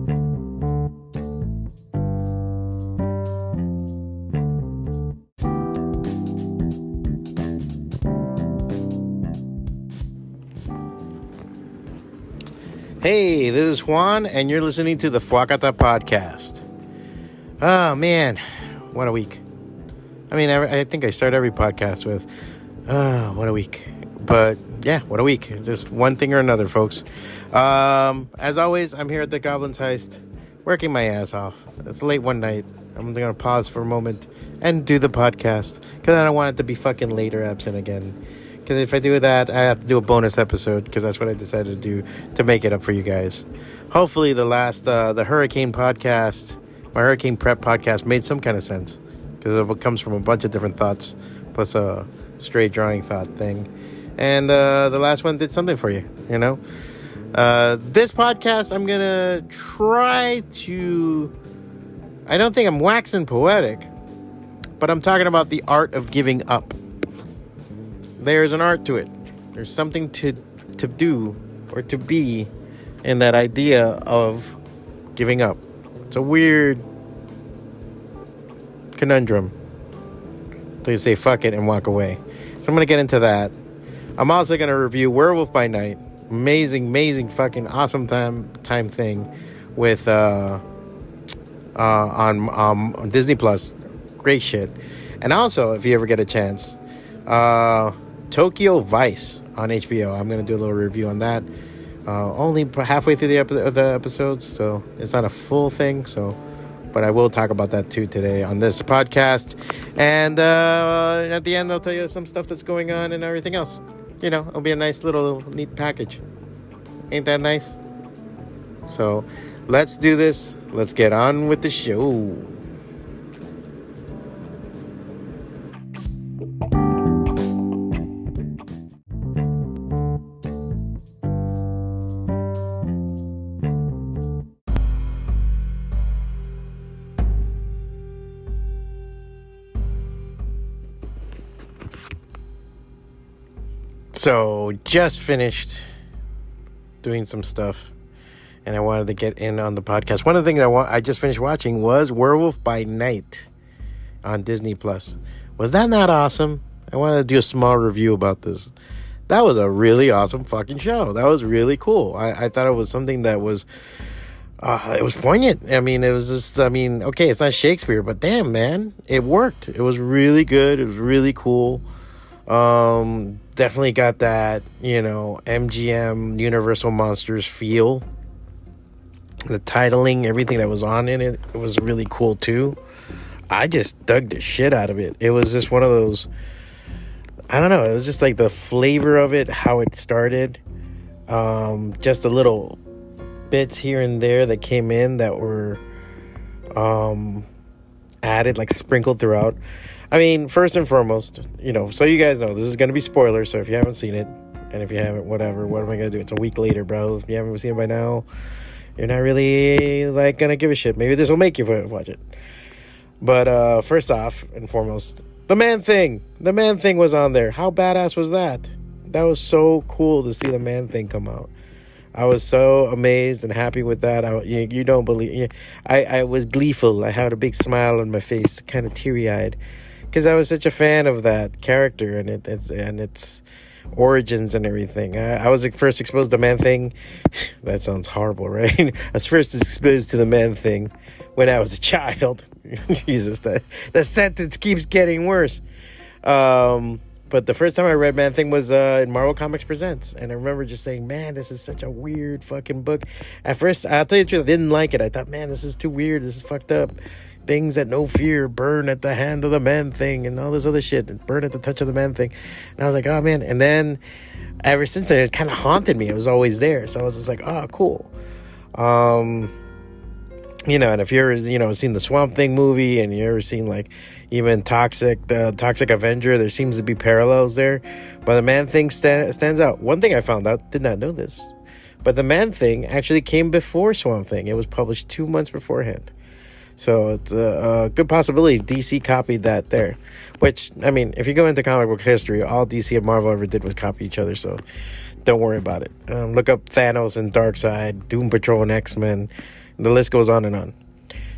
Hey, this is Juan, and you're listening to the FWACATA podcast. Oh, man, what a week. I mean, I think I start every podcast with, what a week. But, yeah, what a week. Just one thing or another, folks. As always, I'm here at the Goblin's Heist, working my ass off. It's late one night. I'm going to pause for a moment and do the podcast, because I don't want it to be fucking late or absent again. Because if I do that, I have to do a bonus episode, because that's what I decided to do to make it up for you guys. Hopefully the hurricane podcast, my hurricane prep podcast, made some kind of sense, because it comes from a bunch of different thoughts, plus a straight drawing thought thing. And the last one did something for you, you know? This podcast, I'm going to try to... I don't think I'm waxing poetic, but I'm talking about the art of giving up. There's an art to it. There's something to do or to be in that idea of giving up. It's a weird conundrum. So you say fuck it and walk away. So I'm going to get into that. I'm also going to review Werewolf by Night. Amazing fucking awesome time thing with on Disney Plus. Great shit. And also, if you ever get a chance, Tokyo Vice on HBO. I'm going to do a little review on that. Only halfway through the episodes, so it's not a full thing. But I will talk about that too today on this podcast. And at the end, I'll tell you some stuff that's going on and everything else. You know, it'll be a nice little neat package. Ain't that nice? So let's do this. Let's get on with the show. So, just finished doing some stuff, and I wanted to get in on the podcast. One of the things I just finished watching was Werewolf by Night on Disney Plus. Was that not awesome? I wanted to do a small review about this. That was a really awesome fucking show. That was really cool. I thought it was something that was... it was poignant. I mean, it was just... okay, it's not Shakespeare, but damn, man. It worked. It was really good. It was really cool. Definitely got that, MGM Universal Monsters feel. The titling, everything that was on in it, it was really cool too. I just dug the shit out of it. It was just one of those, I don't know, it was just like the flavor of it, how it started. Just a little bits here and there that came in that were added, like sprinkled throughout. I mean, first and foremost, so you guys know, this is going to be spoilers, so if you haven't seen it, and if you haven't, whatever, what am I going to do? It's a week later, bro. If you haven't seen it by now, you're not really, going to give a shit. Maybe this will make you watch it. But, first off and foremost, the Man-Thing. The Man-Thing was on there. How badass was that? That was so cool to see the Man-Thing come out. I was so amazed and happy with that. You don't believe... I was gleeful. I had a big smile on my face, kind of teary-eyed. Because I was such a fan of that character and its origins and everything. I was first exposed to Man-Thing. That sounds horrible, right? I was first exposed to the Man-Thing when I was a child. Jesus, that sentence keeps getting worse. But the first time I read Man-Thing was in Marvel Comics Presents. And I remember just saying, man, this is such a weird fucking book. At first, I'll tell you the truth, I didn't like it. I thought, man, this is too weird. This is fucked up. Things that no fear burn at the hand of the Man-Thing and all this other shit. Burn at the touch of the Man-Thing. And I was like, oh, man. And then ever since then, it kind of haunted me. It was always there. So I was just like, oh, cool. And if you're, seen the Swamp Thing movie and you ever seen, like, even the Toxic Avenger, there seems to be parallels there. But the Man-Thing stands out. One thing I found out, did not know this, but the Man-Thing actually came before Swamp Thing. It was published 2 months beforehand. So it's a good possibility DC copied that there. Which, I mean, if you go into comic book history, all DC and Marvel ever did was copy each other. So don't worry about it. Look up Thanos and Darkseid, Doom Patrol and X-Men. The list goes on and on.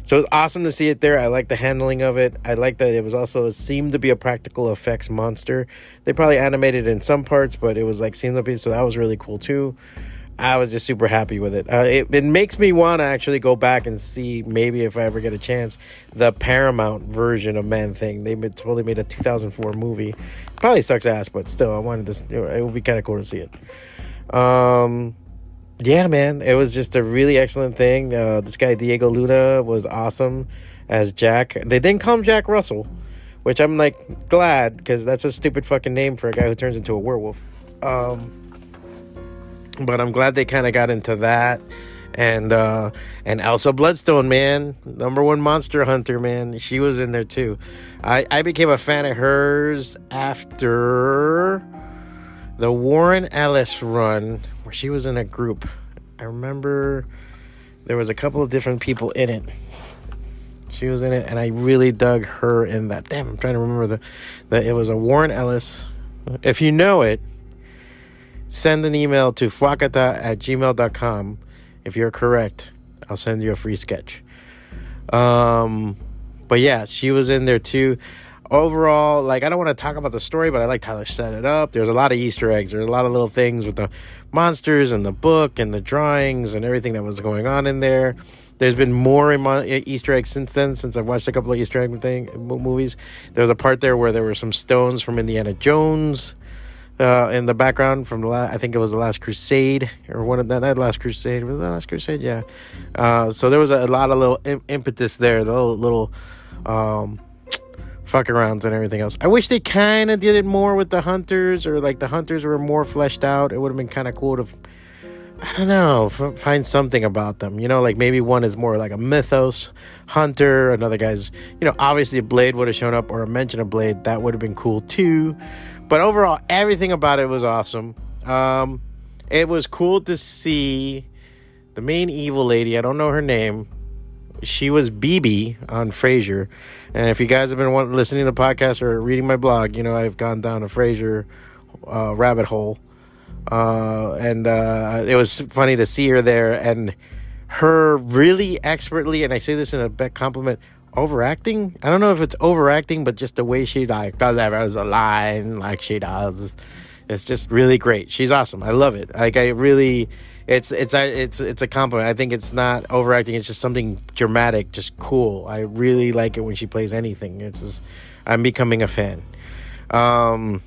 So it's awesome to see it there. I like the handling of it. I like that it was also, it seemed to be a practical effects monster. They probably animated in some parts, but it was like seemed to be, so that was really cool too. I was just super happy with it. It makes me want to actually go back and see, maybe if I ever get a chance, the Paramount version of Man-Thing. They totally made a 2004 movie. Probably sucks ass, but still, I wanted this. It would be kind of cool to see it. Yeah, man, it was just a really excellent thing. This guy Diego Luna was awesome as Jack. They didn't call him Jack Russell, which I'm like glad, because that's a stupid fucking name for a guy who turns into a werewolf. But I'm glad they kind of got into that. And Elsa Bloodstone, man, #1 monster hunter, man, she was in there too. I became a fan of hers after the Warren Ellis run, where she was in a group. I remember there was a couple of different people in it. She was in it, and I really dug her in that. Damn, I'm trying to remember it was a Warren Ellis. If you know it, send an email to FWACATA@gmail.com. If you're correct, I'll send you a free sketch. But yeah, she was in there too. Overall, like, I don't want to talk about the story, but I liked how they set it up. There's a lot of Easter eggs. There's a lot of little things with the monsters and the book and the drawings and everything that was going on in there. There's been more Easter eggs since then, since I've watched a couple of Easter egg movies. There was a part there where there were some stones from Indiana Jones in the background from I think it was the Last Crusade, or one of that Last Crusade. Was it the Last Crusade? Yeah. So there was a lot of little impetus there, the little fuck arounds and everything else. I wish they kind of did it more with the hunters, or like the hunters were more fleshed out. It would have been kind of cool to, I don't know, find something about them. You know, like maybe one is more like a mythos hunter, another guy's, you know, obviously a Blade would have shown up, or a mention of Blade. That would have been cool too. But overall, everything about it was awesome. It was cool to see the main evil lady. I don't know her name. She was BB on Frasier. And if you guys have been listening to the podcast or reading my blog, you know I've gone down a Frasier rabbit hole. And it was funny to see her there, and her really expertly, and I say this in a big compliment, overacting. I don't know if it's overacting, but just the way she like does a line like she does. It's just really great. She's awesome. I love it. Like, I really, it's a compliment. I think it's not overacting. It's just something dramatic, just cool. I really like it when she plays anything. It's just, I'm becoming a fan. Yeah,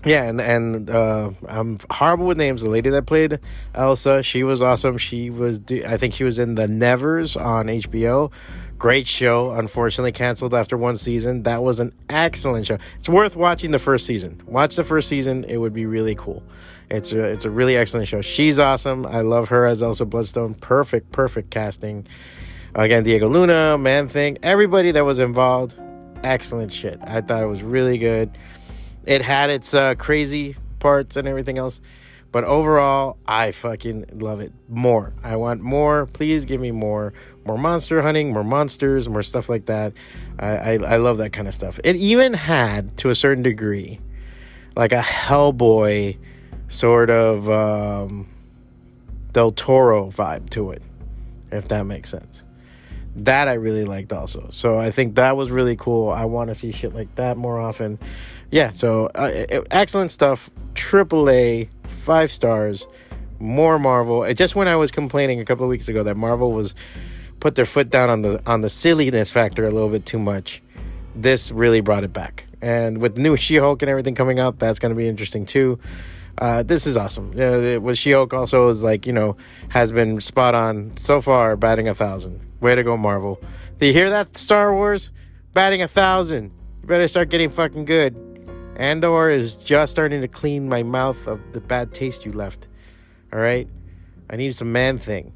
and I'm horrible with names. The lady that played Elsa, she was awesome. I think she was in The Nevers on HBO. Great show. Unfortunately canceled after one season. That was an excellent show. It's worth watching the first season. Watch the first season. It would be really cool. It's a really excellent show. She's awesome. I love her as Elsa Bloodstone. Perfect casting. Again, Diego Luna, Man-Thing, everybody that was involved, excellent shit. I thought it was really good. It had its crazy parts and everything else, but overall, I fucking love it. More. I want more. Please give me more. More monster hunting, more monsters, more stuff like that. I love that kind of stuff. It even had, to a certain degree, like a Hellboy sort of Del Toro vibe to it, if that makes sense. That I really liked also. So I think that was really cool. I want to see shit like that more often. Yeah, so excellent stuff. AAA, 5 stars, more Marvel. Just when I was complaining a couple of weeks ago that Marvel was put their foot down on the silliness factor a little bit too much, this really brought it back. And with the new She-Hulk and everything coming out, that's going to be interesting too. This is awesome. With She-Hulk also is like, you know, has been spot on so far, batting 1,000. Way to go, Marvel. Do you hear that, Star Wars? Batting 1,000. You better start getting fucking good. Andor is just starting to clean my mouth of the bad taste you left. All right? I need some Man-Thing.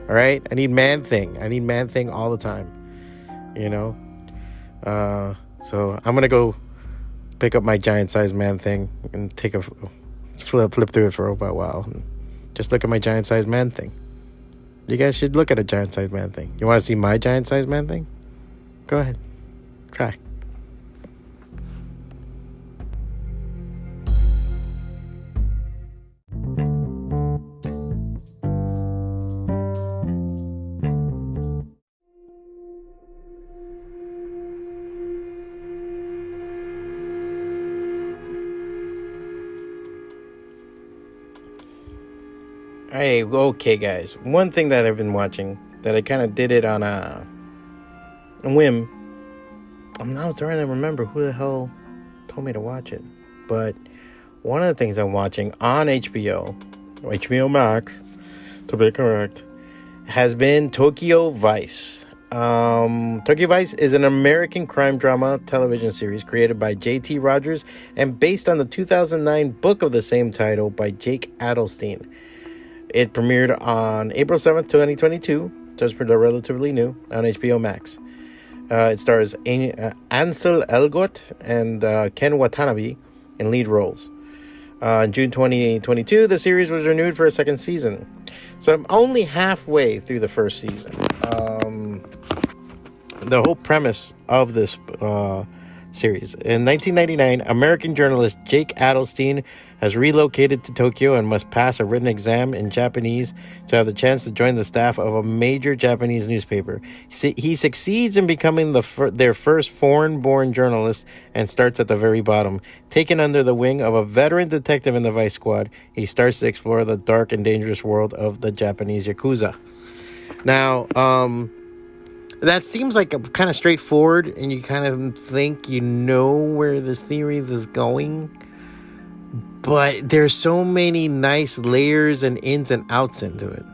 All right? I need Man-Thing. I need Man-Thing all the time. You know? So I'm going to go pick up my giant-sized Man-Thing and take a flip through it for a while. And just look at my giant-sized Man-Thing. You guys should look at a giant-sized Man-Thing. You want to see my giant-sized Man-Thing? Go ahead. Try. Hey, okay, guys. One thing that I've been watching that I kind of did it on a whim. I'm now trying to remember who the hell told me to watch it. But one of the things I'm watching on HBO, HBO Max, to be correct, has been Tokyo Vice. Tokyo Vice is an American crime drama television series created by J.T. Rogers and based on the 2009 book of the same title by Jake Adelstein. It premiered on April 7th, 2022, so it's relatively new, on HBO Max. It stars Ansel Elgort and Ken Watanabe in lead roles. In June 2022, the series was renewed for a second season. So I'm only halfway through the first season. The whole premise of this series. In 1999, American journalist Jake Adelstein has relocated to Tokyo and must pass a written exam in Japanese to have the chance to join the staff of a major Japanese newspaper. He succeeds in becoming their first foreign-born journalist and starts at the very bottom. Taken under the wing of a veteran detective in the Vice Squad, he starts to explore the dark and dangerous world of the Japanese Yakuza. Now, that seems like a kind of straightforward, and you kind of think you know where this series is going. But there's so many nice layers and ins and outs into it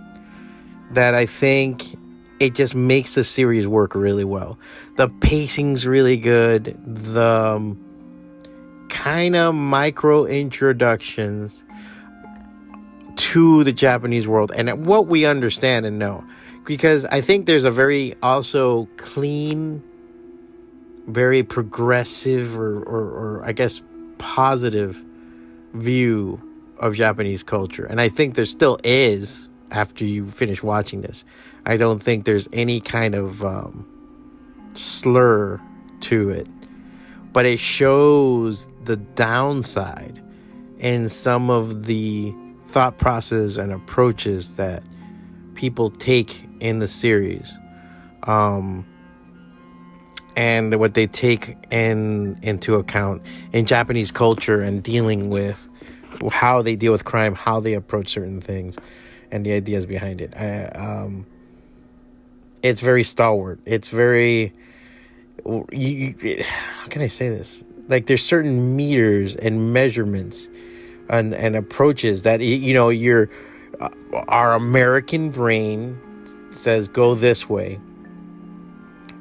that I think it just makes the series work really well. The pacing's really good. The kind of micro introductions to the Japanese world and what we understand and know. Because I think there's a very also clean, very progressive or I guess positive view of Japanese culture. And I think there still is after you finish watching this. I don't think there's any kind of slur to it. But it shows the downside in some of the thought process and approaches that people take in the series, and what they take into account in Japanese culture and dealing with how they deal with crime, how they approach certain things, and the ideas behind it. It's very stalwart. It's very how can I say this? Like there's certain meters and measurements and approaches that our American brain says go this way,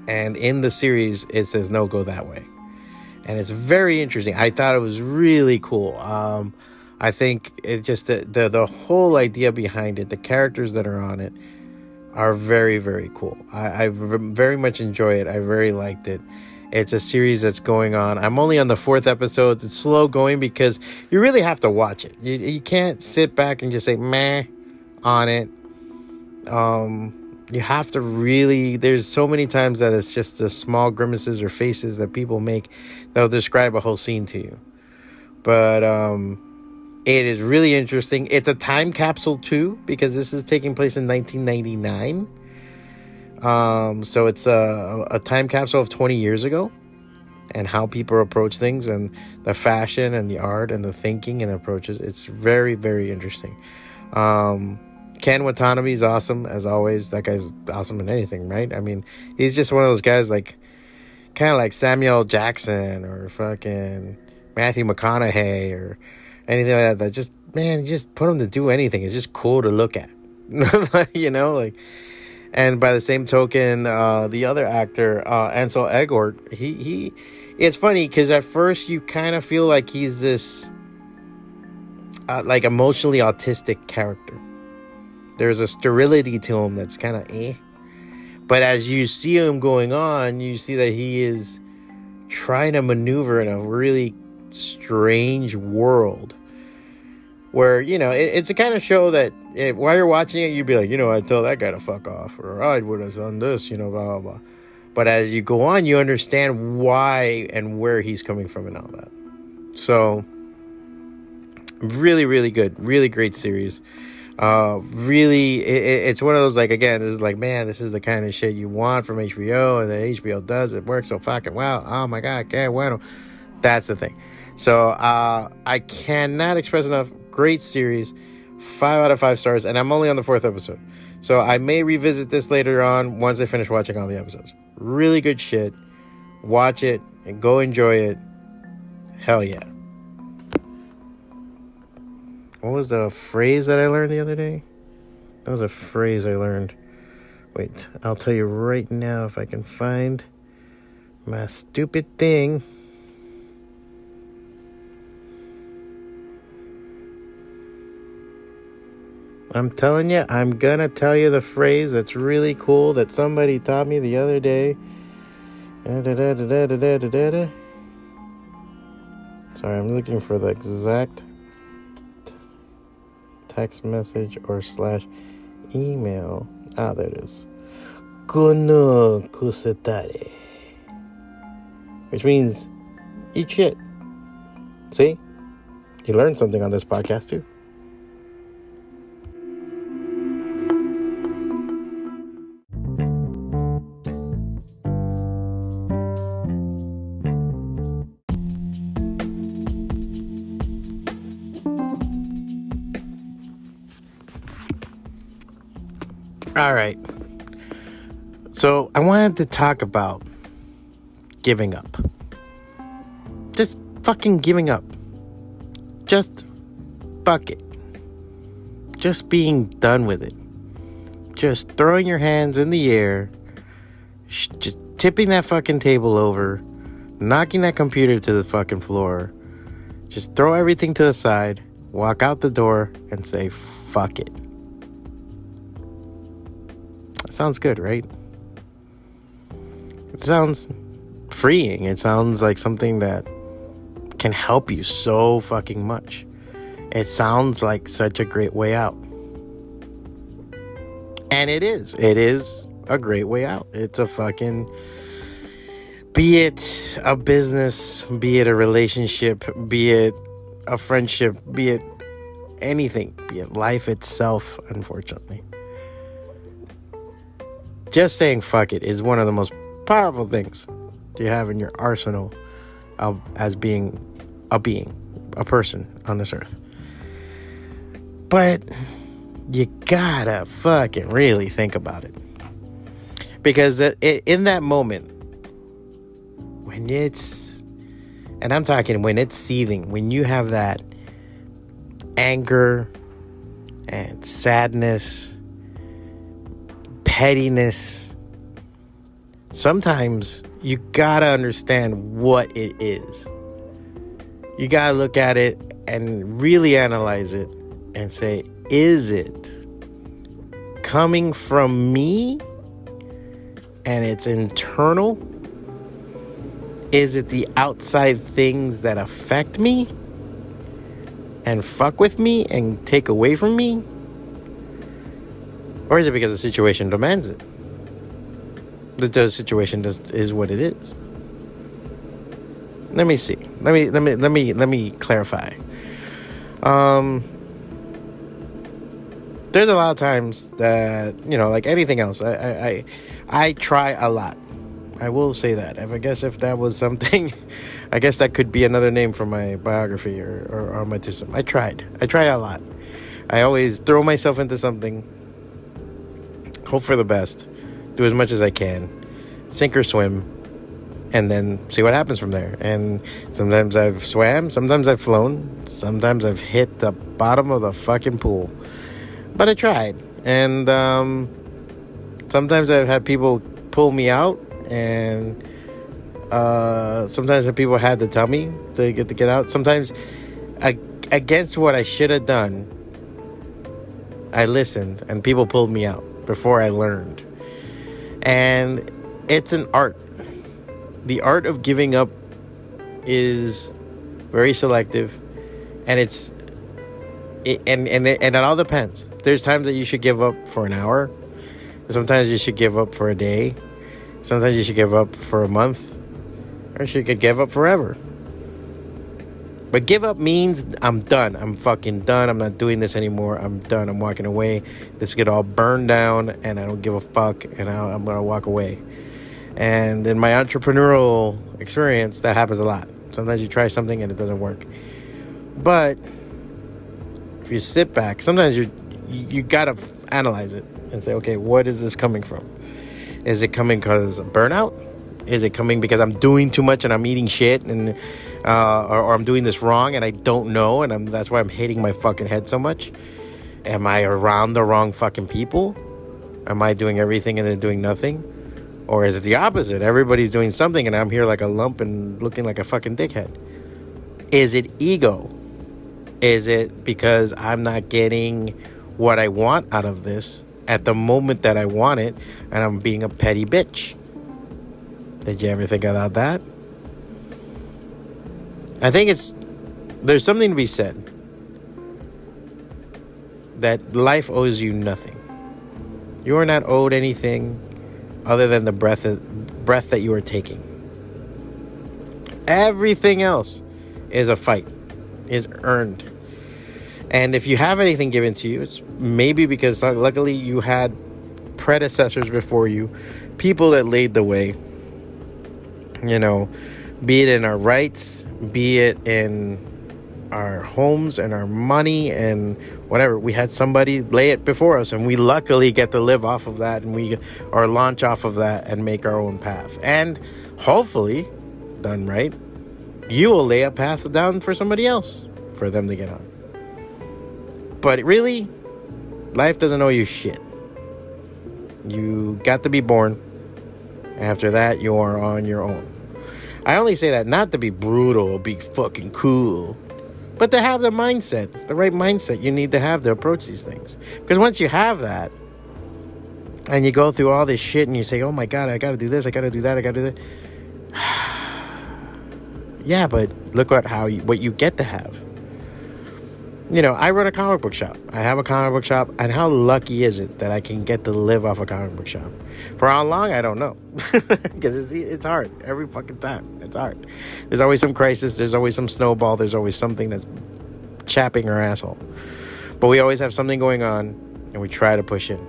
and in the series it says no, go that way. And it's very interesting. I thought it was really cool. I think it just the whole idea behind it, the characters that are on it are very, very cool. I very much enjoy it. I very liked it. It's a series that's going on. I'm only on the 4th episode. It's slow going because you really have to watch it. You can't sit back and just say meh on it. You have to really, there's so many times that it's just the small grimaces or faces that people make that'll describe a whole scene to you. But it is really interesting. It's a time capsule too, because this is taking place in 1999. So it's a time capsule of 20 years ago and how people approach things and the fashion and the art and the thinking and approaches. It's very, very interesting. Ken Watanabe is awesome, as always. That guy's awesome in anything, right? I mean, he's just one of those guys like, kind of like Samuel Jackson or fucking Matthew McConaughey or anything like that. Just put him to do anything. It's just cool to look at, and by the same token, the other actor, Ansel Elgort, he it's funny because at first you kind of feel like he's this like emotionally autistic character. There's a sterility to him that's kind of but as you see him going on, you see that he is trying to maneuver in a really strange world where, it's a kind of show that while you're watching it, you'd be like, I'd tell that guy to fuck off, or I would have done this, blah, blah, blah. But as you go on, you understand why and where he's coming from and all that. So really, really good, really great series. Really, it's one of those, like, again, this is like, man, this is the kind of shit you want from HBO, and then HBO does it, works so fucking well. Oh my god, que bueno. That's the thing. So I cannot express enough. Great series, 5 out of 5 stars, and I'm only on the 4th episode. So I may revisit this later on once I finish watching all the episodes. Really good shit. Watch it and go enjoy it. Hell yeah. What was the phrase that I learned the other day? That was a phrase I learned. Wait, I'll tell you right now if I can find my stupid thing. I'm telling you, I'm gonna tell you the phrase that's really cool that somebody taught me the other day. Sorry, I'm looking for the exact text message or / email. Ah, there it is. Kono kusetare. Which means eat shit. See? You learned something on this podcast too. All right. So I wanted to talk about giving up. Just fucking giving up. Just fuck it. Just being done with it. Just throwing your hands in the air. Just tipping that fucking table over. Knocking that computer to the fucking floor. Just throw everything to the side. Walk out the door and say, fuck it. Sounds good, right? It sounds freeing. It sounds like something that can help you so fucking much. It sounds like such a great way out. And it is. It is a great way out. It's a fucking... Be it a business, be it a relationship, be it a friendship, be it anything, be it life itself, unfortunately. Just saying fuck it is one of the most powerful things you have in your arsenal of as being, a person on this earth. But you gotta fucking really think about it. Because in that moment, when it's, and I'm talking when it's seething, when you have that anger and sadness, pettiness, sometimes you gotta understand what it is. You gotta look at it and really analyze it and say, is it coming from me and it's internal? Is it the outside things that affect me and fuck with me and take away from me? Or is it because the situation demands it? The situation is what it is. Let me see. Let me clarify. There's a lot of times that, like anything else, I try a lot. I will say that. I guess if that was something, I guess that could be another name for my biography or my system. I try a lot. I always throw myself into something. Hope for the best, do as much as I can, sink or swim, and then see what happens from there. And sometimes I've swam, sometimes I've flown, sometimes I've hit the bottom of the fucking pool. But I tried. And sometimes I've had people pull me out, and sometimes people had to tell me to get out. Sometimes against what I should have done, I listened, and people pulled me out before I learned. And it's an art. The art of giving up is very selective, and it all depends. There's times that you should give up for an hour. Sometimes you should give up for a day. Sometimes you should give up for a month, or you could give up forever. But give up means I'm done. I'm fucking done. I'm not doing this anymore. I'm done. I'm walking away. This could all burn down, and I don't give a fuck, and I'm going to walk away. And in my entrepreneurial experience, that happens a lot. Sometimes you try something and it doesn't work. But if you sit back, sometimes you gotta analyze it and say, okay, what is this coming from? Is it coming because of burnout? Is it coming because I'm doing too much and I'm eating shit and or I'm doing this wrong and I don't know and that's why I'm hitting my fucking head so much? Am I around the wrong fucking people? Am I doing everything and then doing nothing? Or is it the opposite? Everybody's doing something and I'm here like a lump and looking like a fucking dickhead. Is it ego? Is it because I'm not getting what I want out of this at the moment that I want it and I'm being a petty bitch? Did you ever think about that? I think there's something to be said that life owes you nothing. You are not owed anything other than the breath that you are taking. Everything else is a fight, is earned. And if you have anything given to you, it's maybe because luckily you had predecessors before you, people that laid the way, you know, be it in our rights, be it in our homes and our money and whatever. We had somebody lay it before us and we luckily get to live off of that or launch off of that and make our own path. And hopefully, done right, you will lay a path down for somebody else for them to get on. But really, life doesn't owe you shit. You got to be born. After that, you are on your own. I only say that not to be brutal or be fucking cool, but to have the mindset, the right mindset you need to have to approach these things. Because once you have that, and you go through all this shit and you say, oh my God, I got to do this, I got to do that, I got to do that. Yeah, but look at what you get to have. You know, I run a comic book shop. I have a comic book shop. And how lucky is it that I can get to live off a comic book shop? For how long, I don't know. Because it's hard. Every fucking time. It's hard. There's always some crisis. There's always some snowball. There's always something that's chapping our asshole. But we always have something going on. And we try to push in.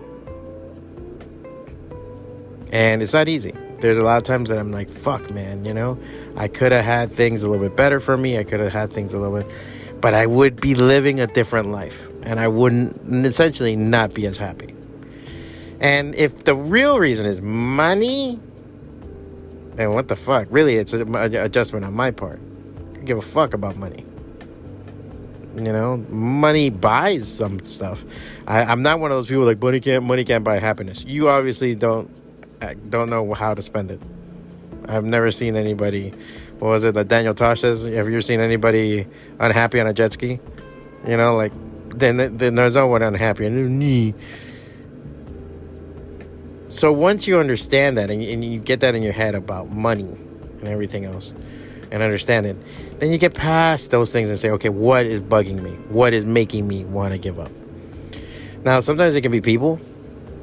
And it's not easy. There's a lot of times that I'm like, fuck, man, you know? I could have had things a little bit better for me. I could have had things a little bit... But I would be living a different life. And I wouldn't essentially not be as happy. And if the real reason is money, then what the fuck? Really, it's an adjustment on my part. I don't give a fuck about money. You know, money buys some stuff. I'm not one of those people like money can't buy happiness. You obviously don't know how to spend it. I've never seen anybody. What was it that Daniel Tosh says? Have you ever seen anybody unhappy on a jet ski? You know, like, then there's no one unhappy. So once you understand that and you get that in your head about money and everything else and understand it, then you get past those things and say, okay, what is bugging me? What is making me want to give up? Now, sometimes it can be people.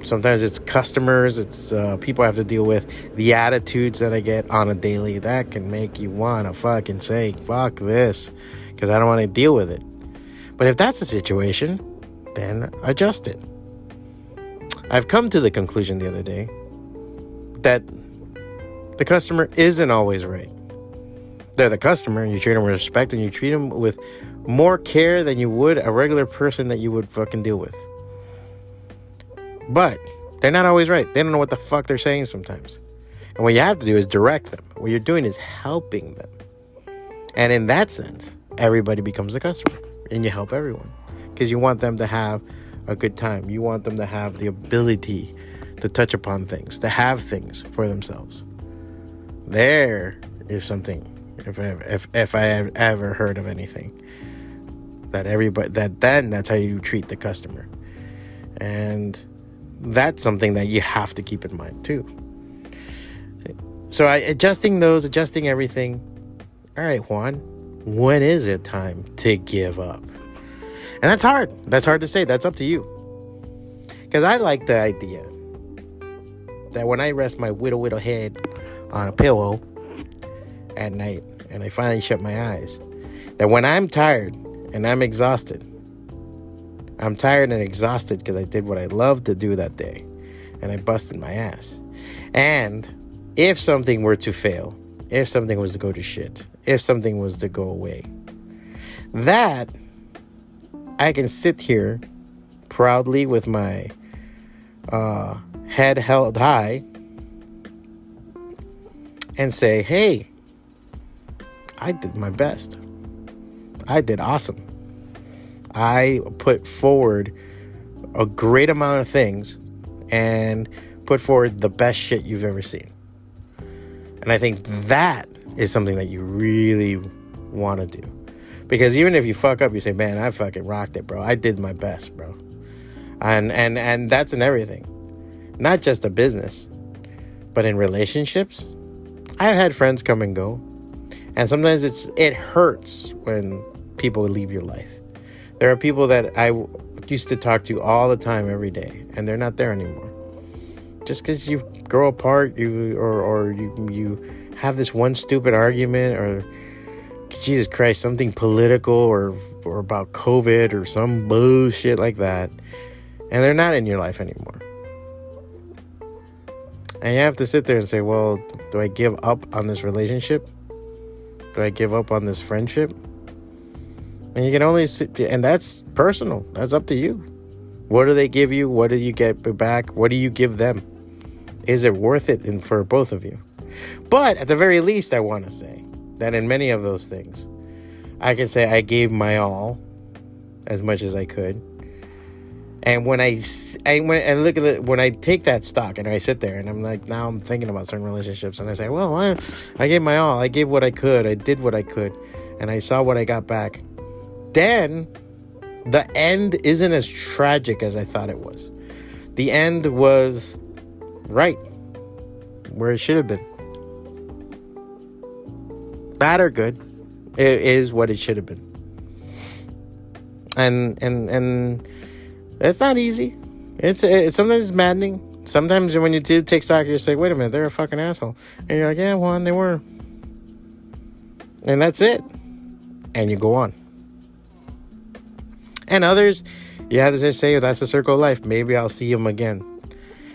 Sometimes it's customers, it's people I have to deal with. The attitudes that I get on a daily, that can make you want to fucking say, fuck this, because I don't want to deal with it. But if that's the situation, then adjust it. I've come to the conclusion the other day that the customer isn't always right. They're the customer, and you treat them with respect, and you treat them with more care than you would a regular person that you would fucking deal with. But they're not always right. They don't know what the fuck they're saying sometimes. And what you have to do is direct them. What you're doing is helping them. And in that sense, everybody becomes a customer. And you help everyone. Because you want them to have a good time. You want them to have the ability to touch upon things. To have things for themselves. There is something, if I have ever heard of anything, that's how you treat the customer. And that's something that you have to keep in mind too. So adjusting everything. All right, Juan, when is it time to give up? And that's hard. That's hard to say. That's up to you. Because I like the idea that when I rest my whittle head on a pillow at night and I finally shut my eyes, that when I'm tired and I'm exhausted, I'm tired and exhausted because I did what I loved to do that day. And I busted my ass. And if something were to fail, if something was to go to shit, if something was to go away, that I can sit here proudly with my head held high and say, hey, I did my best. I did awesome. I put forward a great amount of things and put forward the best shit you've ever seen. And I think that is something that you really want to do. Because even if you fuck up, you say, man, I fucking rocked it, bro. I did my best, bro. And that's in everything. Not just a business, but in relationships. I've had friends come and go. And sometimes it hurts when people leave your life. There are people that I used to talk to all the time, every day, and they're not there anymore. Just because you grow apart, you have this one stupid argument, or Jesus Christ, something political or about COVID or some bullshit like that, and they're not in your life anymore. And you have to sit there and say, well, do I give up on this relationship? Do I give up on this friendship? And you can only sit, and that's personal. That's up to you. What do they give you? What do you get back? What do you give them? Is it worth it for both of you? But at the very least, I want to say that in many of those things, I can say I gave my all, as much as I could. And when I look at it, when I take that stock and I sit there and I'm like, now I'm thinking about certain relationships, and I say, well, I gave my all. I gave what I could. I did what I could. And I saw what I got back. Then the end isn't as tragic as I thought it was. The end was right where it should have been. Bad or good, it is what it should have been. And it's not easy. It's sometimes it's maddening. Sometimes when you do take stock, you say, wait a minute, they're a fucking asshole. And you're like, yeah, well, they were. And that's it. And you go on. And others, you have to just say, that's the circle of life. Maybe I'll see them again.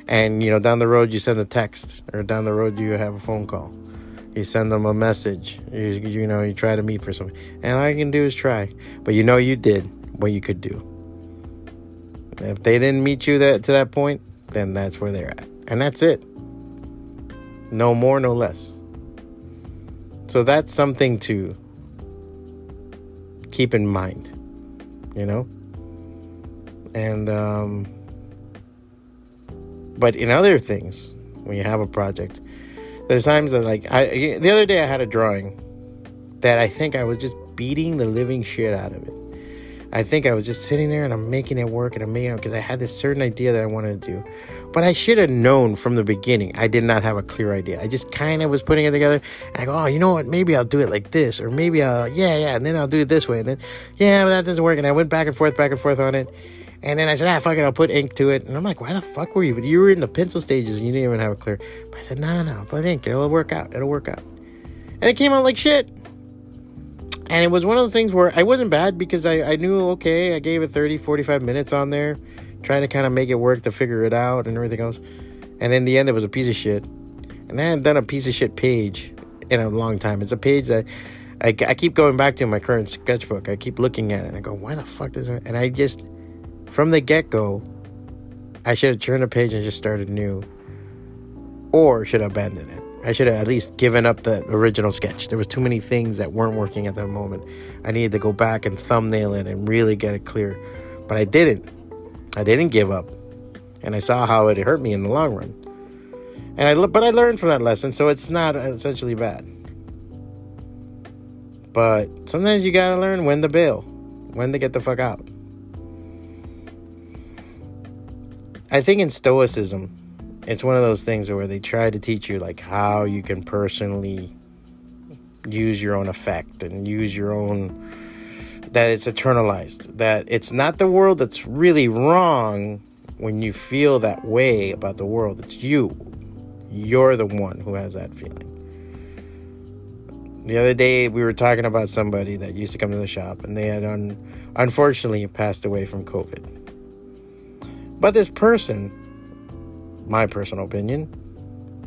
And, down the road, you send a text. Or down the road, you have a phone call. You send them a message. You try to meet for something. And all you can do is try. But you did what you could do. And if they didn't meet you to that point, then that's where they're at. And that's it. No more, no less. So that's something to keep in mind. And but in other things, when you have a project, there's times that, like, the other day I had a drawing that I think I was just beating the living shit out of it. I think I was just sitting there and I'm making it work, and I'm making it because I had this certain idea that I wanted to do. But I should have known from the beginning. I did not have a clear idea. I just kind of was putting it together, and I go, oh, you know what? Maybe I'll do it like this, or maybe and then I'll do it this way, and then, but that doesn't work. And I went back and forth on it. And then I said, fuck it, I'll put ink to it. And I'm like, why the fuck were you? You were in the pencil stages and you didn't even have it clear. But I said, no, put ink. It'll work out. And it came out like shit. And it was one of those things where I wasn't bad because I knew, okay, I gave it 30, 45 minutes on there, trying to kind of make it work to figure it out and everything else. And in the end, it was a piece of shit. And I hadn't done a piece of shit page in a long time. It's a page that I keep going back to in my current sketchbook. I keep looking at it and I go, why the fuck does it? And I just... From the get-go, I should have turned the page and just started new. Or should have abandoned it. I should have at least given up the original sketch. There was too many things that weren't working at that moment. I needed to go back and thumbnail it and really get it clear. But I didn't. I didn't give up. And I saw how it hurt me in the long run. But I learned from that lesson, so it's not essentially bad. But sometimes you gotta learn when to bail. When to get the fuck out. I think in Stoicism, it's one of those things where they try to teach you, like, how you can personally use your own effect and use your own, that it's eternalized, that it's not the world that's really wrong when you feel that way about the world. It's you. You're the one who has that feeling. The other day, we were talking about somebody that used to come to the shop, and they had unfortunately passed away from COVID. But this person, my personal opinion,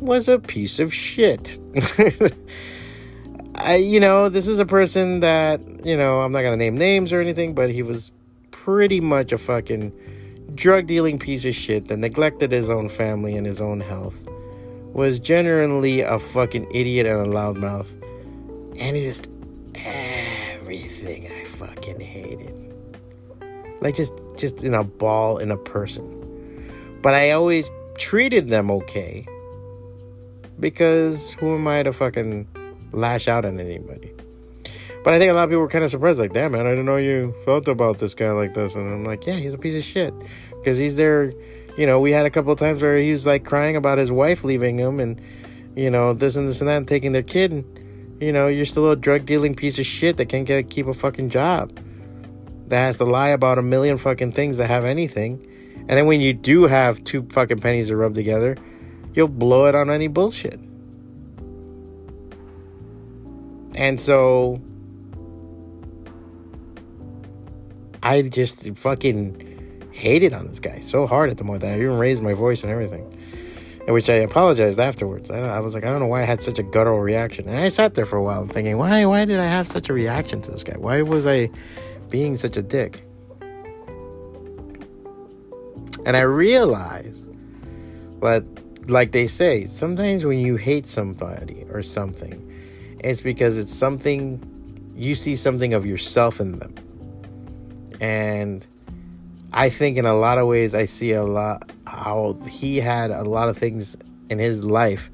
was a piece of shit. This is a person that, I'm not going to name names or anything, but he was pretty much a fucking drug dealing piece of shit that neglected his own family and his own health, was genuinely a fucking idiot and a loudmouth, and just everything I fucking hated. Like just in a ball in a person. But I always treated them okay, because who am I to fucking lash out on anybody? But I think a lot of people were kind of surprised, like, damn, man, I didn't know you felt about this guy like this. And I'm like, yeah, he's a piece of shit. Because he's there, you know, we had a couple of times where he was, like, crying about his wife leaving him and, you know, this and that, and taking their kid. And, you know, you're still a drug-dealing piece of shit that can't keep a fucking job. That has to lie about a million fucking things that have anything. And then when you do have two fucking pennies to rub together, you'll blow it on any bullshit. And so I just fucking hated on this guy so hard at the moment that I even raised my voice and everything. In which I apologized afterwards. I was like, I don't know why I had such a guttural reaction. And I sat there for a while thinking, why did I have such a reaction to this guy? Why was I being such a dick? And I realized that, like they say, sometimes when you hate somebody or something, it's because it's something, you see something of yourself in them. And I think in a lot of ways, I see a lot how he had a lot of things in his life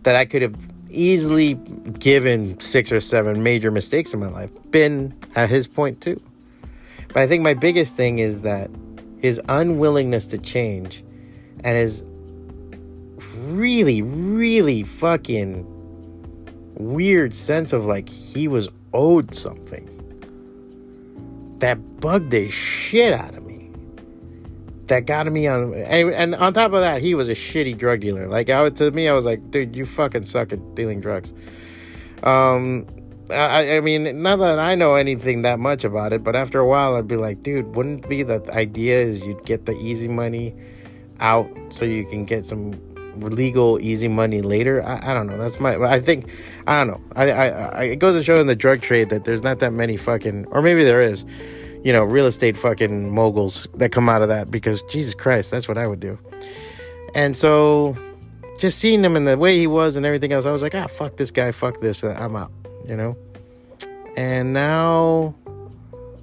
that I could have easily, given 6 or 7 major mistakes in my life, been at his point too. But I think my biggest thing is that his unwillingness to change and his really, really fucking weird sense of like he was owed something that bugged the shit out of me, that got me on. And on top of that, he was a shitty drug dealer. Like, to me, I was like, dude, you fucking suck at dealing drugs. I mean, not that I know anything that much about it, but after a while, I'd be like, dude, wouldn't it be the idea is you'd get the easy money out so you can get some legal easy money later? I don't know. That's I don't know. It goes to show in the drug trade that there's not that many fucking, or maybe there is, you know, real estate fucking moguls that come out of that, because Jesus Christ, that's what I would do. And so just seeing him and the way he was and everything else, I was like, fuck this guy, fuck this, I'm out, you know? And now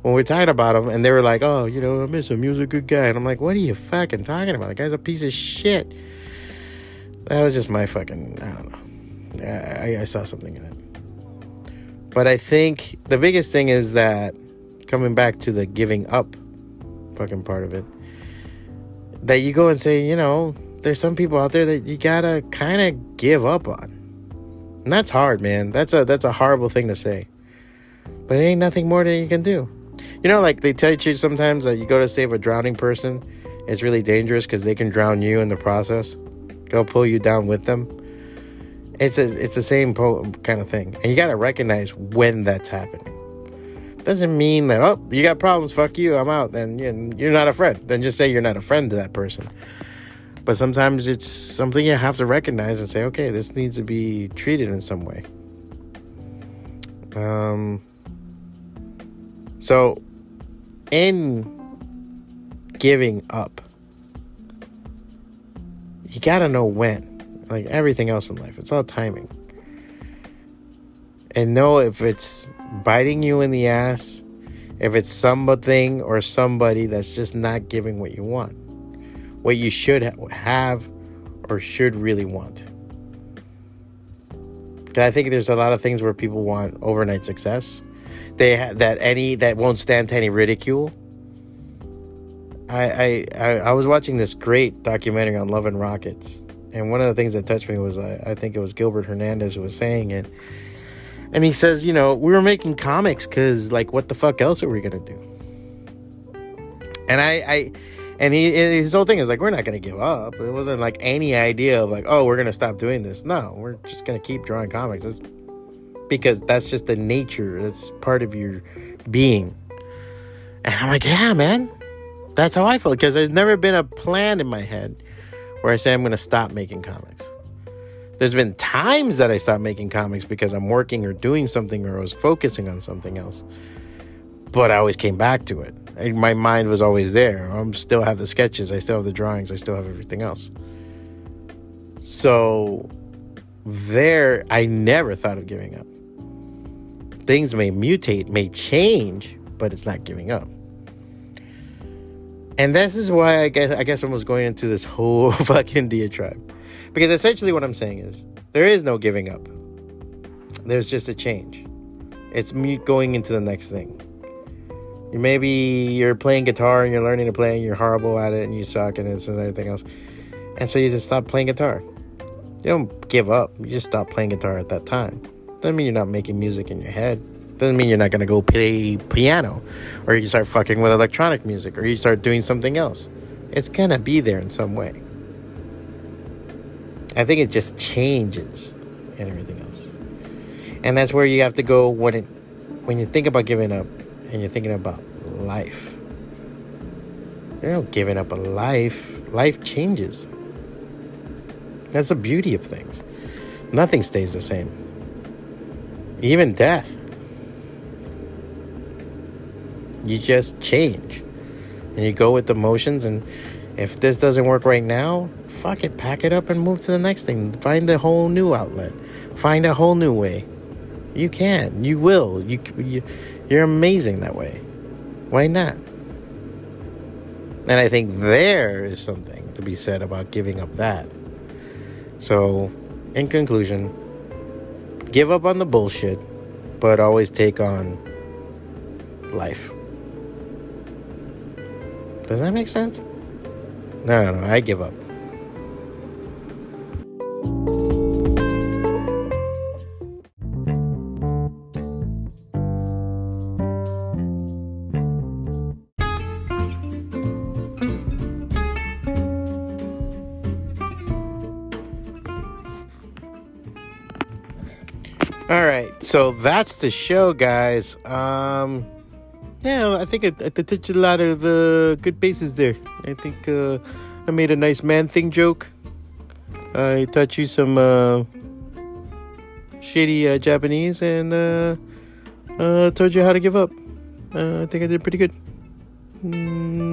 when we're talking about him and they were like, oh, you know, I miss him, he was a good guy. And I'm like, what are you fucking talking about? The guy's a piece of shit. That was just my fucking, I don't know. I saw something in it. But I think the biggest thing is that, coming back to the giving up fucking part of it, that you go and say, you know, there's some people out there that you gotta kind of give up on. And that's hard, man. That's a horrible thing to say. But it ain't nothing more that you can do. You know, like they tell you sometimes that you go to save a drowning person, it's really dangerous because they can drown you in the process. They'll pull you down with them. It's the same kind of thing. And you got to recognize when that's happening. Doesn't mean that, oh, you got problems, fuck you, I'm out, and you're not a friend. Then just say you're not a friend to that person. But sometimes it's something you have to recognize and say, okay, this needs to be treated in some way. So, in giving up, you gotta know when. Like everything else in life, it's all timing. And know if it's biting you in the ass, if it's something or somebody that's just not giving what you want, what you should have or should really want. I think there's a lot of things where people want overnight success. That won't stand to any ridicule. I was watching this great documentary on Love and Rockets, and one of the things that touched me was I think it was Gilbert Hernandez who was saying it, and he says, you know, we were making comics because, like, what the fuck else are we gonna do? And his whole thing is like, we're not gonna give up. It wasn't like any idea of like, oh, we're gonna stop doing this. No, we're just gonna keep drawing comics. Because that's just the nature. That's part of your being. And I'm like, yeah, man. That's how I feel. Because there's never been a plan in my head where I say I'm going to stop making comics. There's been times that I stopped making comics because I'm working or doing something or I was focusing on something else. But I always came back to it. And my mind was always there. I still have the sketches. I still have the drawings. I still have everything else. So there, I never thought of giving up. Things may mutate, may change, but it's not giving up. And this is why I guess I was going into this whole fucking diatribe. Because essentially what I'm saying is, there is no giving up. There's just a change. It's me going into the next thing. Maybe you're playing guitar and you're learning to play and you're horrible at it and you suck and it's and everything else. And so you just stop playing guitar. You don't give up. You just stop playing guitar at that time. Doesn't mean you're not making music in your head. Doesn't mean you're not going to go play piano. Or you start fucking with electronic music. Or you start doing something else. It's going to be there in some way. I think it just changes and everything else. And that's where you have to go when you think about giving up and you're thinking about life. You're not giving up a life. Life changes. That's the beauty of things. Nothing stays the same. Even death. You just change. And you go with the motions. And if this doesn't work right now, fuck it. Pack it up and move to the next thing. Find a whole new outlet. Find a whole new way. You can. You will. You're amazing that way. Why not? And I think there is something to be said about giving up that. So, in conclusion, give up on the bullshit, but always take on life. Does that make sense? No, I give up. All right, so that's the show, guys. Yeah, I think I touched a lot of good bases there. I think I made a nice man thing joke. I taught you some shitty Japanese and told you how to give up. I think I did pretty good.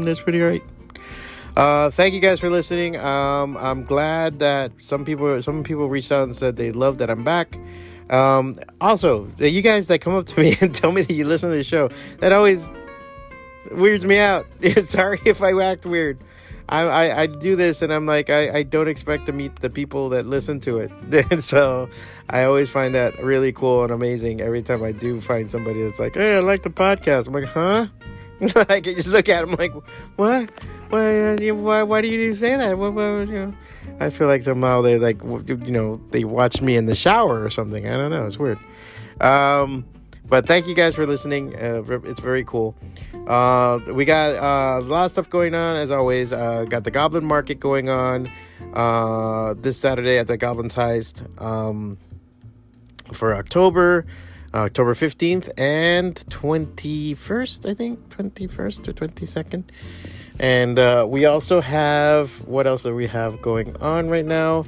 That's pretty all right. Thank you guys for listening. I'm glad that some people reached out and said they love that I'm back. Also, you guys that come up to me and tell me that you listen to the show, that always weirds me out. Sorry if I act weird. I do this and I'm like, I don't expect to meet the people that listen to it. And so I always find that really cool and amazing every time I do find somebody that's like, hey, I like the podcast. I'm like, huh? I can just look at them like, what? Why do you say that? What, I feel like somehow they they watched me in the shower or something. I don't know. It's weird. But thank you guys for listening. It's very cool. We got a lot of stuff going on as always. Got the Goblin Market going on this Saturday at the Goblin's Heist for October 15th and 21st, I think. 21st or 22nd. And we also have, what else do we have going on right now?